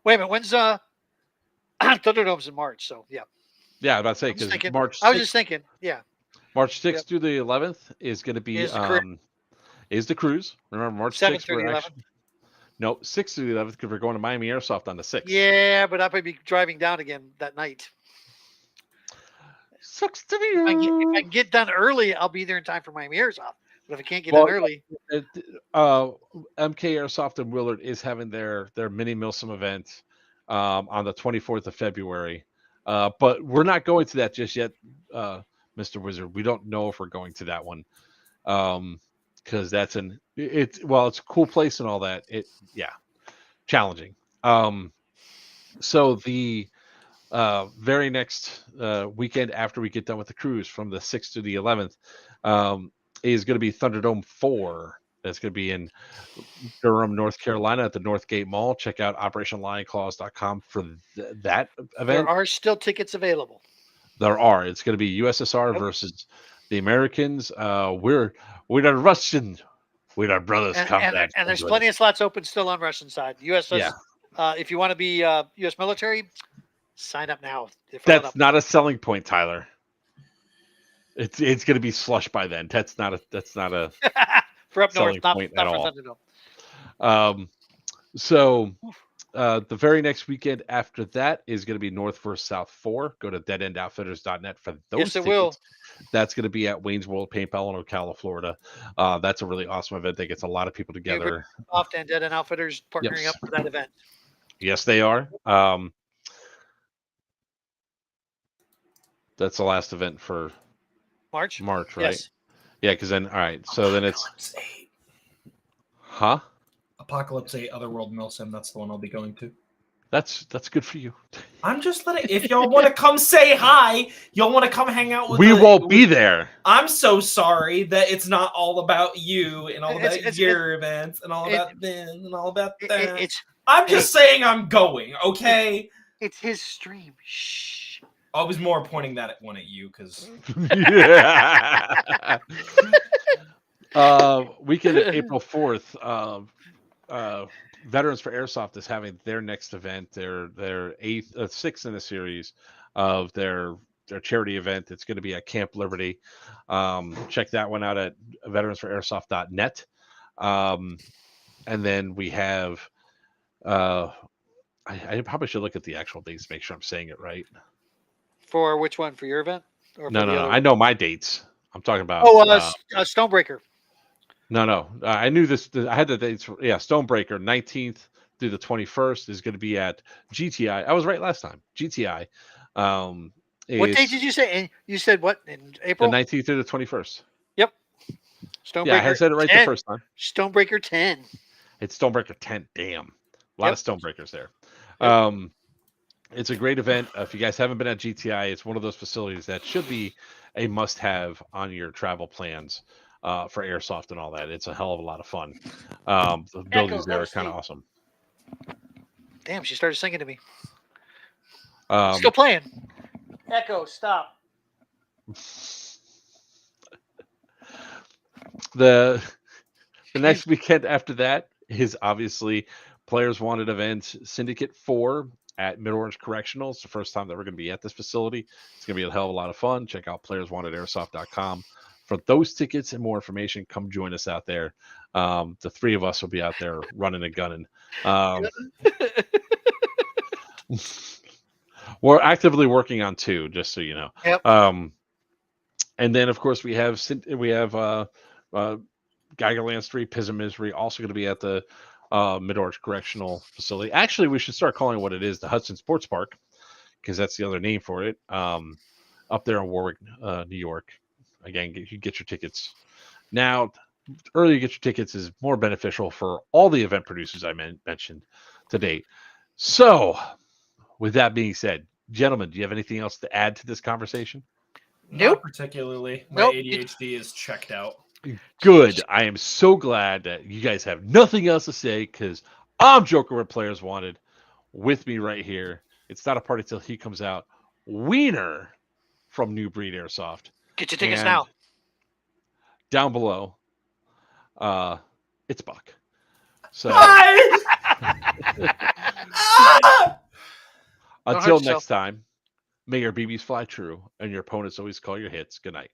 Wait a minute. When's Thunderdome's in March? So yeah. Yeah, I was about to say I'm just because thinking. March I was 6th, just thinking. Yeah. March 6th Yep. through the 11th is going to be Is the cruise. is the cruise. Remember, March 7th 6th through the we're 11th. actually no 6th through the 11th because we're going to Miami Airsoft on the 6th. Yeah, but I might be driving down again that night. Sucks to be If I you. can get done early, I'll be there in time for Miami Airsoft. But if I can't get done early, MK Airsoft and Willard is having their mini Milsim event on the 24th of February. But we're not going to that just yet, Mr. Wizard. We don't know if we're going to that one. Because that's it's a cool place and all that. Challenging. So the very next weekend after we get done with the cruise from the 6th to the 11th is going to be Thunderdome 4. That's going to be in Durham, North Carolina at the Northgate Mall. Check out OperationLionClaws.com for that event. there are still tickets available. There are. It's going to be USSR versus the Americans. We're the Russian. We're our brothers. And there's plenty of slots open still on Russian side. US, if you want to be U.S. military, sign up now. That's not a selling point, Tyler. It's going to be slush by then. That's not a for up north, not point for at all. Thunderdome. So the very next weekend after that is going to be North vs. South 4. Go to deadendoutfitters.net for those Yes, it tickets. will. That's going to be at Wayne's World Paintball in Ocala, Florida. That's a really awesome event that gets a lot of people together. Soft and Dead End Outfitters partnering up for that event. Yes, they are. That's the last event for March, right? Yes. Yeah, because then, all right. So then it's... 8. Huh? Apocalypse 8 Otherworld Milsim. That's the one I'll be going to. That's good for you. I'm just letting. If y'all want to come say hi, y'all want to come hang out with. We won't be there. I'm so sorry that it's not all about you and all about your events and all about them and all about that. I'm just saying I'm going. Okay. It's his stream. Shh. I was more pointing that one at you because. Yeah. Weekend of April 4th. Veterans for Airsoft is having their next event, their 6th in the series of their charity event. It's going to be at Camp Liberty. Check that one out at veteransforairsoft.net. And then we have, I probably should look at the actual dates to make sure I'm saying it right. For which one? For your event? Or No. I know my dates. I'm talking about. Stonebreaker. No. I knew this. I had the dates. Stonebreaker, 19th through the 21st is going to be at GTI. I was right last time. GTI. What date did you say? And you said what? In April? The 19th through the 21st. Yep. Stonebreaker. Yeah, I said it right 10. the first time. Stonebreaker 10. It's Stonebreaker 10. Damn. A lot of Stonebreakers there. Yep. It's a great event. If you guys haven't been at GTI, it's one of those facilities that should be a must-have on your travel plans. For airsoft and all that. It's a hell of a lot of fun. The buildings there are kind of awesome. Damn, she started singing to me. Um, Still playing. Echo, stop. The next weekend after that is obviously Players Wanted event Syndicate 4 at Mid-Orange Correctional. It's the first time that we're going to be at this facility. It's going to be a hell of a lot of fun. Check out playerswantedairsoft.com. For those tickets and more information, come join us out there. The three of us will be out there running and gunning. We're actively working on 2, just so you know. Yep. And then, of course, we have Geigerlands 3, Pism Misery, also going to be at the Mid-Orange Correctional Facility. Actually, we should start calling it what it is, the Hudson Sports Park, because that's the other name for it. Up there in Warwick, New York. Again, you get your tickets. Now, early to get your tickets is more beneficial for all the event producers I mentioned to date. So, with that being said, gentlemen, do you have anything else to add to this conversation? Nope. Not particularly. My ADHD is checked out. Good. I am so glad that you guys have nothing else to say because I'm Joker where players wanted. With me right here. It's not a party till he comes out. Wiener from New Breed Airsoft. Get your tickets And now. down below, it's Buck. So until next time, may your BBs fly true and your opponents always call your hits. Good night.